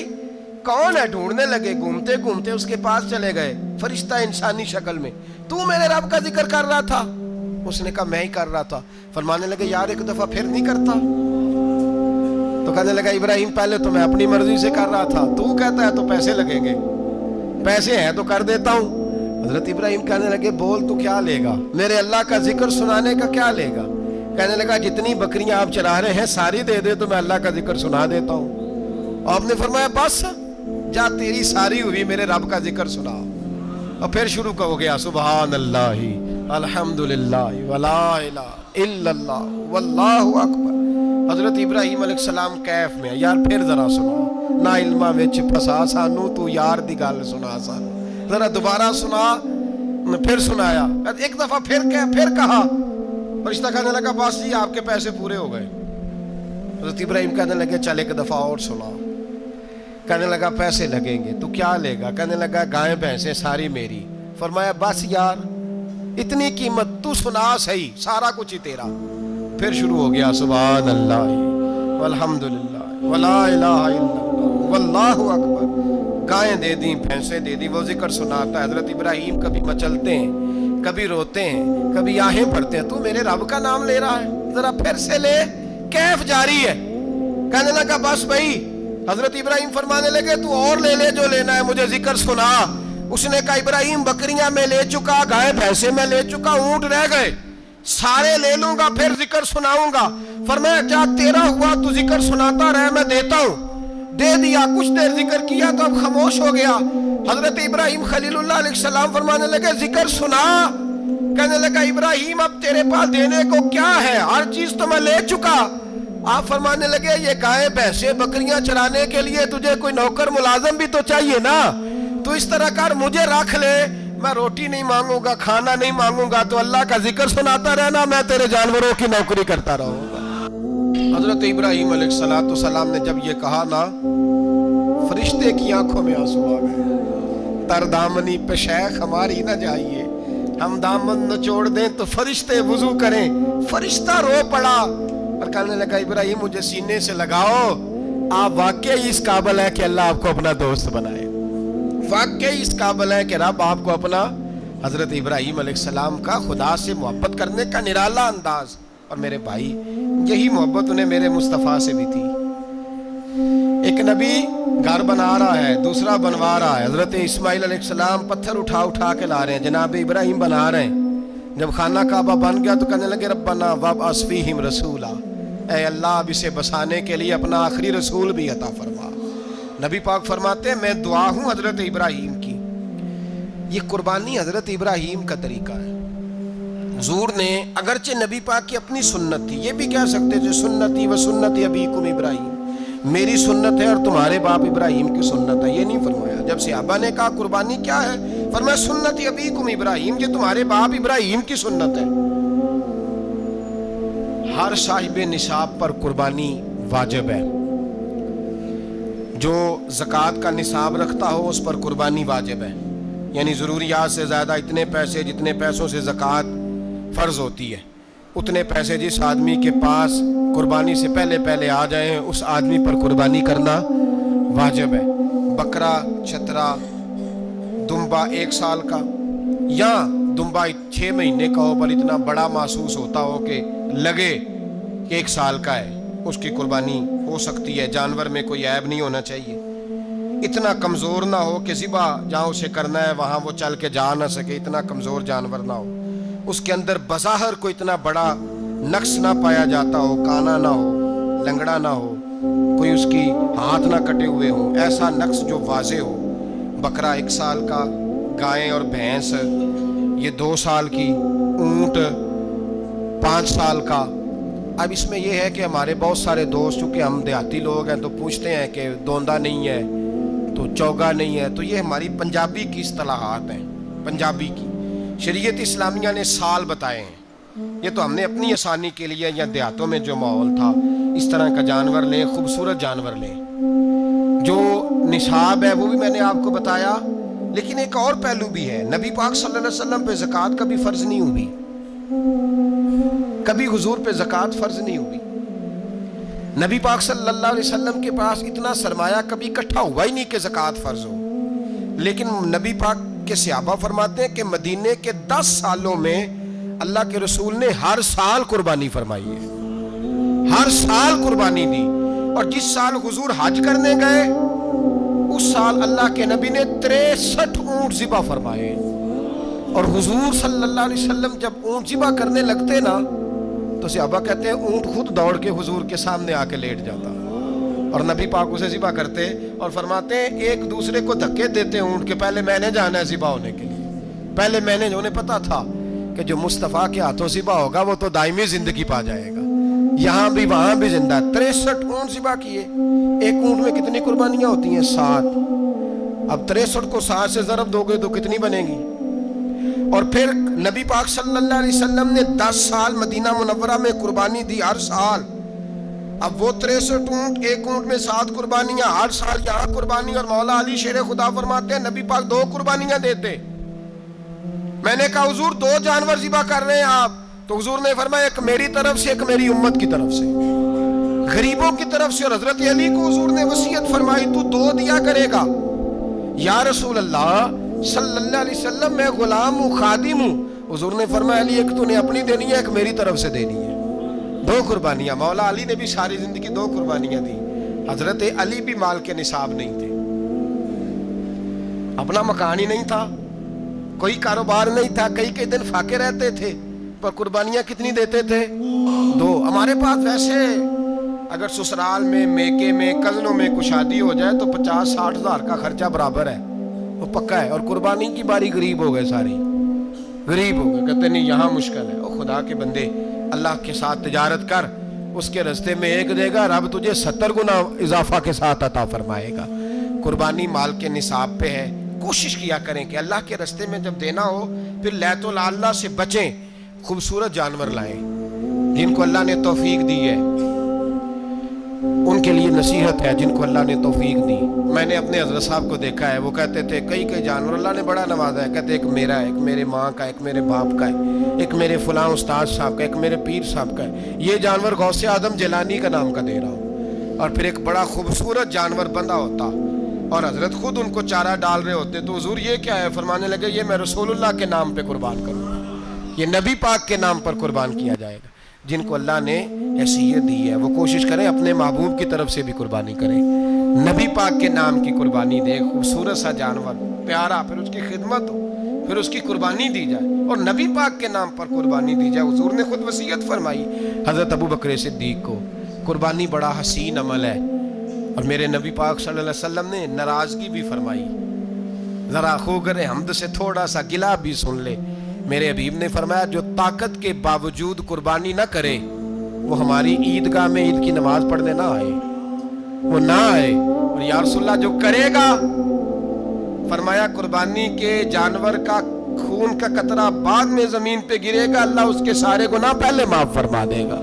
کون ہے؟ ڈھونڈنے لگے، گھومتے گھومتے اس کے پاس چلے گئے، فرشتہ انسانی شکل میں، تو میرے رب کا ذکر کر رہا تھا؟ اس نے کہا میں ہی کر رہا تھا۔ فرمانے لگے یار ایک دفعہ پھر نہیں کرتا؟ تو کہنے لگا ابراہیم پہلے تو میں اپنی مرضی سے کر رہا تھا، تو کہتا ہے تو پیسے لگیں گے، پیسے ہیں تو کر دیتا ہوں۔ حضرت ابراہیم کہنے لگے بول تو کیا لے گا، میرے اللہ کا ذکر سنانے کا کیا لے گا؟ کہنے لگا جتنی بکریاں آپ چرا رہے ہیں ساری دے دے تو میں اللہ کا ذکر سنا دیتا ہوں۔ اور آپ نے فرمایا بس جا تیری ساری ہوئی، میرے رب کا ذکر سنا۔ اور پھر شروع ہو گیا سبحان اللہ الحمدللہ ولا الہ الا اللہ واللہ اکبر۔ حضرت ابراہیم علیہ السلام کیف میں یار پھر ذرا سنا، نا علمہ وچ پھسا سانو تو یار دی گل سنا سانو، ذرا دوبارہ سنا۔ پھر سنایا، ایک دفعہ پھر کہا، فرشتہ کہنے لگا بس جی آپ کے پیسے پورے ہو گئے۔ حضرت ابراہیم کہنے لگے چل ایک دفعہ اور سنا۔ کہنے لگا پیسے لگیں گے، تو کیا لے گا؟ کہنے لگا گائیں بھینسیں ساری میری۔ فرمایا بس یار اتنی قیمت، تو سنا صحیح، سارا کچھ ہی تیرا۔ پھر شروع ہو گیا سبحان اللہ والحمدللہ ولا الہ الا اللہ واللہ اکبر۔ گائیں دے دیں، بھینسیں دے دیں، وہ ذکر سناتا ہے۔ حضرت ابراہیم کبھی مچلتے ہیں، کبھی روتے ہیں، کبھی آہیں بھرتے ہیں، تو میرے رب کا نام لے رہا ہے، ذرا پھر سے لے۔ کیف جاری ہے۔ کہنے لگا بس بھائی۔ حضرت ابراہیم فرمانے لگے تو اور لے لے جو لینا ہے، مجھے ذکر سنا۔ اس نے کہا ابراہیم بکریاں میں لے چکا، گائے بھینسیں میں لے چکا، اونٹ رہ گئے، سارے لے لوں گا پھر ذکر سناؤں گا۔ فرمایا کیا تیرا ہوا تو ذکر سناتا رہے، میں دیتا ہوں۔ دے دیا، کچھ دیر ذکر کیا تو اب خاموش ہو گیا۔ حضرت ابراہیم خلیل اللہ علیہ السلام فرمانے لگے ذکر سنا۔ کہنے لگا ابراہیم اب تیرے پاس دینے کو کیا ہے، ہر چیز تو میں لے چکا۔ آپ فرمانے لگے یہ گائے بھینسیں بکریاں چرانے کے لیے تجھے کوئی نوکر ملازم بھی تو چاہیے نا، تو اس طرح کر مجھے رکھ لے، میں روٹی نہیں مانگوں گا، کھانا نہیں مانگوں گا، تو اللہ کا ذکر سناتا رہنا، میں تیرے جانوروں کی نوکری کرتا رہوں گا۔ حضرت ابراہیم علیہ السلام نے جب یہ کہا نا، فرشتے کی آنکھوں میں آنسو آ گئے۔ تر دامنی پہ شیخ ہماری نہ جائیے، ہم دامن نچوڑ دیں تو فرشتے وضو کریں۔ فرشتہ رو پڑا اور کہنے لگا ابراہیم مجھے سینے سے لگاؤ، آپ واقعی اس قابل ہے کہ اللہ آپ کو اپنا دوست بنائے، واقعی اس قابل ہے کہ رب آپ کو اپنا حضرت ابراہیم علیہ السلام کا خدا سے محبت کرنے کا نرالا انداز. اور میرے بھائی یہی محبت انہیں میرے مصطفیٰ سے بھی تھی. ایک نبی گھر بنا رہا ہے, دوسرا بنوا رہا ہے. حضرت اسماعیل علیہ السلام پتھر اٹھا اٹھا کے لا رہے ہیں, جناب ابراہیم بنا رہے ہیں. جب خانہ کعبہ بن گیا تو کہنے لگے ربنا وابعث فیہم رسولا, اے اللہ اب اسے بسانے کے لیے اپنا آخری رسول بھی عطا فرما. نبی پاک فرماتے ہیں میں دعا ہوں حضرت ابراہیم کی. یہ قربانی حضرت ابراہیم کا طریقہ ہے. حضور نے اگرچہ نبی پاک کی اپنی سنت تھی, یہ بھی کہہ سکتے تھے سنتی و سنت ابیکم ابراہیم, میری سنت ہے اور تمہارے باپ ابراہیم کی سنت ہے. یہ نہیں فرمایا. جب صحابہ نے کہا قربانی کیا ہے, فرمایا سنت ابیکم ابراہیم, یہ تمہارے باپ ابراہیم کی سنت ہے. ہر صاحب نصاب پر قربانی واجب ہے. جو زکوٰۃ کا نصاب رکھتا ہو اس پر قربانی واجب ہے. یعنی ضروریات سے زیادہ اتنے پیسے, جتنے پیسوں سے زکوٰۃ فرض ہوتی ہے, اتنے پیسے جس آدمی کے پاس قربانی سے پہلے آ جائیں اس آدمی پر قربانی کرنا واجب ہے. بکرا, چترا, دمبا 1 سال کا یا دمبا 6 مہینے کا ہو پر اتنا بڑا محسوس ہوتا ہو کہ لگے کہ 1 سال کا ہے, اس کی قربانی ہو سکتی ہے. جانور میں کوئی عیب نہیں ہونا چاہیے. اتنا کمزور نہ ہو کہ ذبح جہاں اسے کرنا ہے وہاں وہ چل کے جا نہ سکے, اتنا کمزور جانور نہ ہو. اس کے اندر بظاہر کوئی اتنا بڑا نقص نہ پایا جاتا ہو, کانا نہ ہو, لنگڑا نہ ہو, کوئی اس کی ہاتھ نہ کٹے ہوئے ہوں, ایسا نقص جو واضح ہو. بکرا 1 سال کا, گائیں اور بھینس یہ 2 سال کی, اونٹ 5 سال کا. اب اس میں یہ ہے کہ ہمارے بہت سارے دوست, چونکہ ہم دیہاتی لوگ ہیں تو پوچھتے ہیں کہ دوندا نہیں ہے تو چوگا نہیں ہے, تو یہ ہماری پنجابی کی اصطلاحات ہیں. پنجابی کی شریعت اسلامیہ نے سال بتائے ہیں. یہ تو ہم نے اپنی آسانی کے لیے, یا دیہاتوں میں جو ماحول تھا اس طرح کا جانور لیں, خوبصورت جانور لیں. جو نصاب ہے وہ بھی میں نے آپ کو بتایا. لیکن ایک اور پہلو بھی ہے, نبی پاک صلی اللہ علیہ وسلم پہ زکوٰۃ کبھی فرض نہیں ہوئی. کبھی حضور پہ زکوٰۃ فرض نہیں ہوئی. نبی پاک صلی اللہ علیہ وسلم کے پاس اتنا سرمایہ کبھی اکٹھا ہوا ہی نہیں کہ زکوٰۃ فرض ہو. لیکن نبی پاک کے صحابہ فرماتے ہیں کہ مدینے کے 10 سالوں میں اللہ کے رسول نے ہر سال قربانی فرمائی ہے, ہر سال قربانی دی. اور جس سال حضور حج کرنے گئے اس سال اللہ کے نبی نے 63 اونٹ ذبح فرمائے. اور حضور صلی اللہ علیہ وسلم جب اونٹ ذبح کرنے لگتے نا تو صحابہ کہتے ہیں اونٹ خود دوڑ کے حضور کے سامنے آ کے لیٹ جاتا, اور نبی پاک اسے ذبح کرتے اور فرماتے ہیں ایک دوسرے کو دھکے دیتے اونٹ کے, پہلے میں نے جانا ہے ذبح ہونے کے لیے, پہلے میں نے. انہیں پتا تھا کہ جو مصطفیٰ کے ہاتھوں ذبح ہوگا وہ تو دائمی زندگی پا جائے گا, یہاں بھی وہاں بھی زندہ. 63 اونٹ ذبح کیے. ایک اونٹ میں کتنی قربانیاں ہوتی ہیں؟ 7. اب 63 کو 7 سے ضرب دو گے تو کتنی بنے گی؟ اور پھر نبی پاک صلی اللہ علیہ وسلم نے 10 سال مدینہ منورہ میں قربانی دی, ہر سال. اب وہ 63 اونٹ, ایک اونٹ میں 7 قربانیاں, ہر سال یہاں قربانی. اور مولا علی شیر خدا فرماتے ہیں نبی پاک 2 قربانیاں دیتے. میں نے کہا حضور 2 جانور ذبح کر رہے ہیں آپ, تو حضور نے فرمایا ایک میری طرف سے, ایک میری امت کی طرف سے, غریبوں کی طرف سے. اور حضرت علی کو حضور نے وصیت فرمائی تو 2 دیا کرے گا. یا رسول اللہ صلی اللہ علیہ وسلم میں غلام ہوں, خادم ہوں. حضور نے فرمایا علی ایک تو نے اپنی دینی ہے, ایک میری طرف سے دینی ہے. 2 قربانیاں. مولا علی نے بھی ساری زندگی 2 قربانیاں دی. حضرت علی بھی مال کے نصاب نہیں تھے, اپنا مکان ہی نہیں تھا, کوئی کاروبار نہیں تھا, کئی دن فاقے رہتے تھے, پر قربانیاں کتنی دیتے تھے؟ 2. ہمارے پاس ویسے اگر سسرال میں, میکے میں, کزنوں میں کچھ شادی ہو جائے تو 50-60 ہزار کا خرچہ برابر ہے, وہ پکا ہے. اور قربانی کی باری غریب ہو گئے, ساری غریب ہو گئے. کہتے نہیں یہاں مشکل ہے. او خدا کے بندے, اللہ کے ساتھ تجارت کر, اس کے رستے میں 1 دے گا, رب تجھے 70 گنا اضافہ کے ساتھ عطا فرمائے گا. قربانی مال کے نصاب پہ ہے. کوشش کیا کریں کہ اللہ کے رستے میں جب دینا ہو پھر لیت اللہ سے بچیں, خوبصورت جانور لائیں. جن کو اللہ نے توفیق دی ہے ان کے لیے نصیحت ہے, جن کو اللہ نے توفیق دی. میں نے اپنے حضرت صاحب کو دیکھا ہے, وہ کہتے تھے کئی جانور اللہ نے بڑا نوازا ہے. کہتے ایک میرا ہے, ایک میرے ماں کا, ایک میرے باپ کا ہے, ایک میرے فلاں استاد صاحب کا, ایک میرے پیر صاحب کا ہے. یہ جانور غوث اعظم جیلانی کا نام کا دے رہا ہوں. اور پھر ایک بڑا خوبصورت جانور بندہ ہوتا, اور حضرت خود ان کو چارہ ڈال رہے ہوتے تو حضور یہ کیا ہے؟ فرمانے لگے یہ میں رسول اللہ کے نام پہ قربان کروں گا، یہ نبی پاک کے نام پر قربان کیا جائے گا۔ جن کو اللہ نے حیثیت دی ہے وہ کوشش کریں اپنے محبوب کی طرف سے بھی قربانی کریں، نبی پاک کے نام کی قربانی دے، خوبصورت سا جانور پیارا، پھر اس کی خدمت ہو، پھر اس کی قربانی دی جائے اور نبی پاک کے نام پر قربانی دی جائے۔ حضور نے خود وصیت فرمائی حضرت ابو بکر صدیق کو، قربانی بڑا حسین عمل ہے، اور میرے نبی پاک صلی اللہ علیہ وسلم نے ناراضگی بھی فرمائی، ذرا خوگر حمد سے تھوڑا سا گلا بھی سن لے۔ میرے حبیب نے فرمایا جو طاقت کے باوجود قربانی نہ کرے وہ ہماری عیدگاہ میں عید کی نماز پڑھنے نہ آئے، وہ نہ آئے۔ اور یا رسول اللہ جو کرے گا، فرمایا قربانی کے جانور کا خون کا قطرہ بعد میں زمین پہ گرے گا، اللہ اس کے سارے گناہ پہلے معاف فرما دے گا،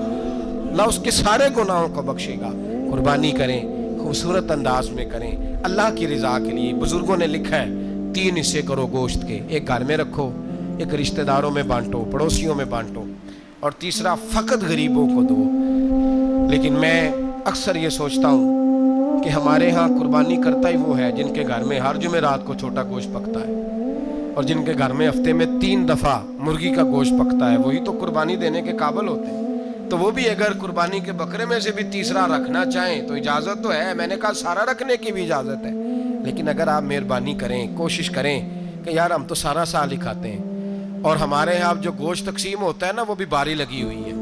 اللہ اس کے سارے گناہوں کو بخشے گا۔ قربانی کریں، خوبصورت انداز میں کریں، اللہ کی رضا کے لیے۔ بزرگوں نے لکھا ہے 3 حصے کرو گوشت کے، ایک گھر میں رکھو، ایک رشتہ داروں میں بانٹو، پڑوسیوں میں بانٹو، اور تیسرا فقط غریبوں کو دو۔ لیکن میں اکثر یہ سوچتا ہوں کہ ہمارے ہاں قربانی کرتا ہی وہ ہے جن کے گھر میں ہر جمعرات کو چھوٹا گوشت پکتا ہے، اور جن کے گھر میں ہفتے میں 3 دفعہ مرغی کا گوشت پکتا ہے، وہی تو قربانی دینے کے قابل ہوتے ہیں۔ تو وہ بھی اگر قربانی کے بکرے میں سے بھی تیسرا رکھنا چاہیں تو اجازت تو ہے، میں نے کہا سارا رکھنے کی بھی اجازت ہے، لیکن اگر آپ مہربانی کریں، کوشش کریں کہ یار ہم تو سارا سال ہی کھاتے ہیں، اور ہمارے یہاں جو گوشت تقسیم ہوتا ہے نا وہ بھی باری لگی ہوئی ہے،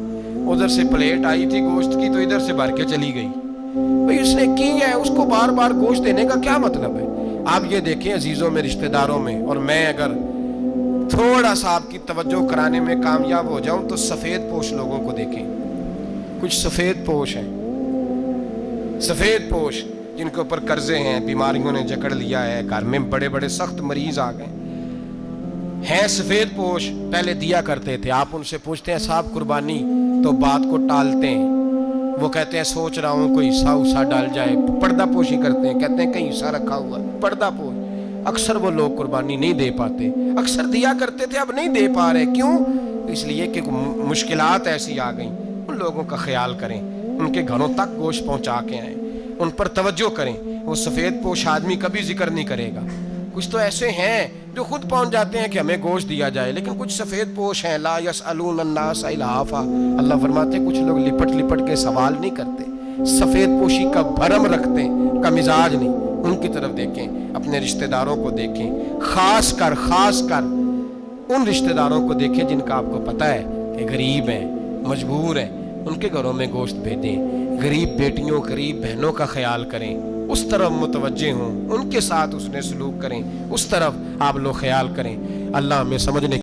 ادھر سے پلیٹ آئی تھی گوشت کی تو ادھر سے بھر کے چلی گئی، بھئی اس نے کی ہے، اس کو بار بار گوشت دینے کا کیا مطلب ہے؟ آپ یہ دیکھیں عزیزوں میں، رشتہ داروں میں، اور میں اگر تھوڑا سا آپ کی توجہ کرانے میں کامیاب ہو جاؤں تو سفید پوش لوگوں کو دیکھیں، کچھ سفید پوش ہیں، سفید پوش جن کے اوپر قرضے ہیں، بیماریوں نے جکڑ لیا ہے، گھر میں بڑے بڑے سخت مریض آ گئے ہیں، سفید پوش پہلے دیا کرتے تھے۔ آپ ان سے پوچھتے ہیں صاحب قربانی، تو بات کو ٹالتے ہیں، وہ کہتے ہیں سوچ رہا ہوں کوئی حصہ ڈال جائے، پردہ پوشی کرتے ہیں، کہتے ہیں کہیں حصہ رکھا ہوا پردہ پوش۔ اکثر وہ لوگ قربانی نہیں دے پاتے، اکثر دیا کرتے تھے اب نہیں دے پا رہے، کیوں؟ اس لیے کہ مشکلات ایسی آ گئیں۔ ان لوگوں کا خیال کریں، ان کے گھروں تک گوشت پہنچا کے آئیں، ان پر توجہ کریں۔ وہ سفید پوش آدمی کبھی ذکر نہیں کرے گا، کچھ تو ایسے ہیں جو خود پہنچ جاتے ہیں کہ ہمیں گوشت دیا جائے، لیکن کچھ سفید پوش ہیں لا یسألون الناس الحافا، اللہ فرماتے ہیں کچھ لوگ لپٹ لپٹ کے سوال نہیں کرتے، سفید پوشی کا بھرم رکھتے ہیں، کا مزاج نہیں۔ ان کی طرف دیکھیں، اپنے رشتہ داروں کو دیکھیں، خاص کر ان رشتہ داروں کو دیکھیں جن کا آپ کو پتہ ہے کہ غریب ہیں، مجبور ہیں، ان کے گھروں میں گوشت بھیجیں۔ غریب بیٹیوں، غریب بہنوں کا خیال کریں، اس طرف متوجہ ہوں، ان کے ساتھ اس نے سلوک کریں، اس طرف آپ لوگ خیال کریں۔ اللہ ہمیں سمجھنے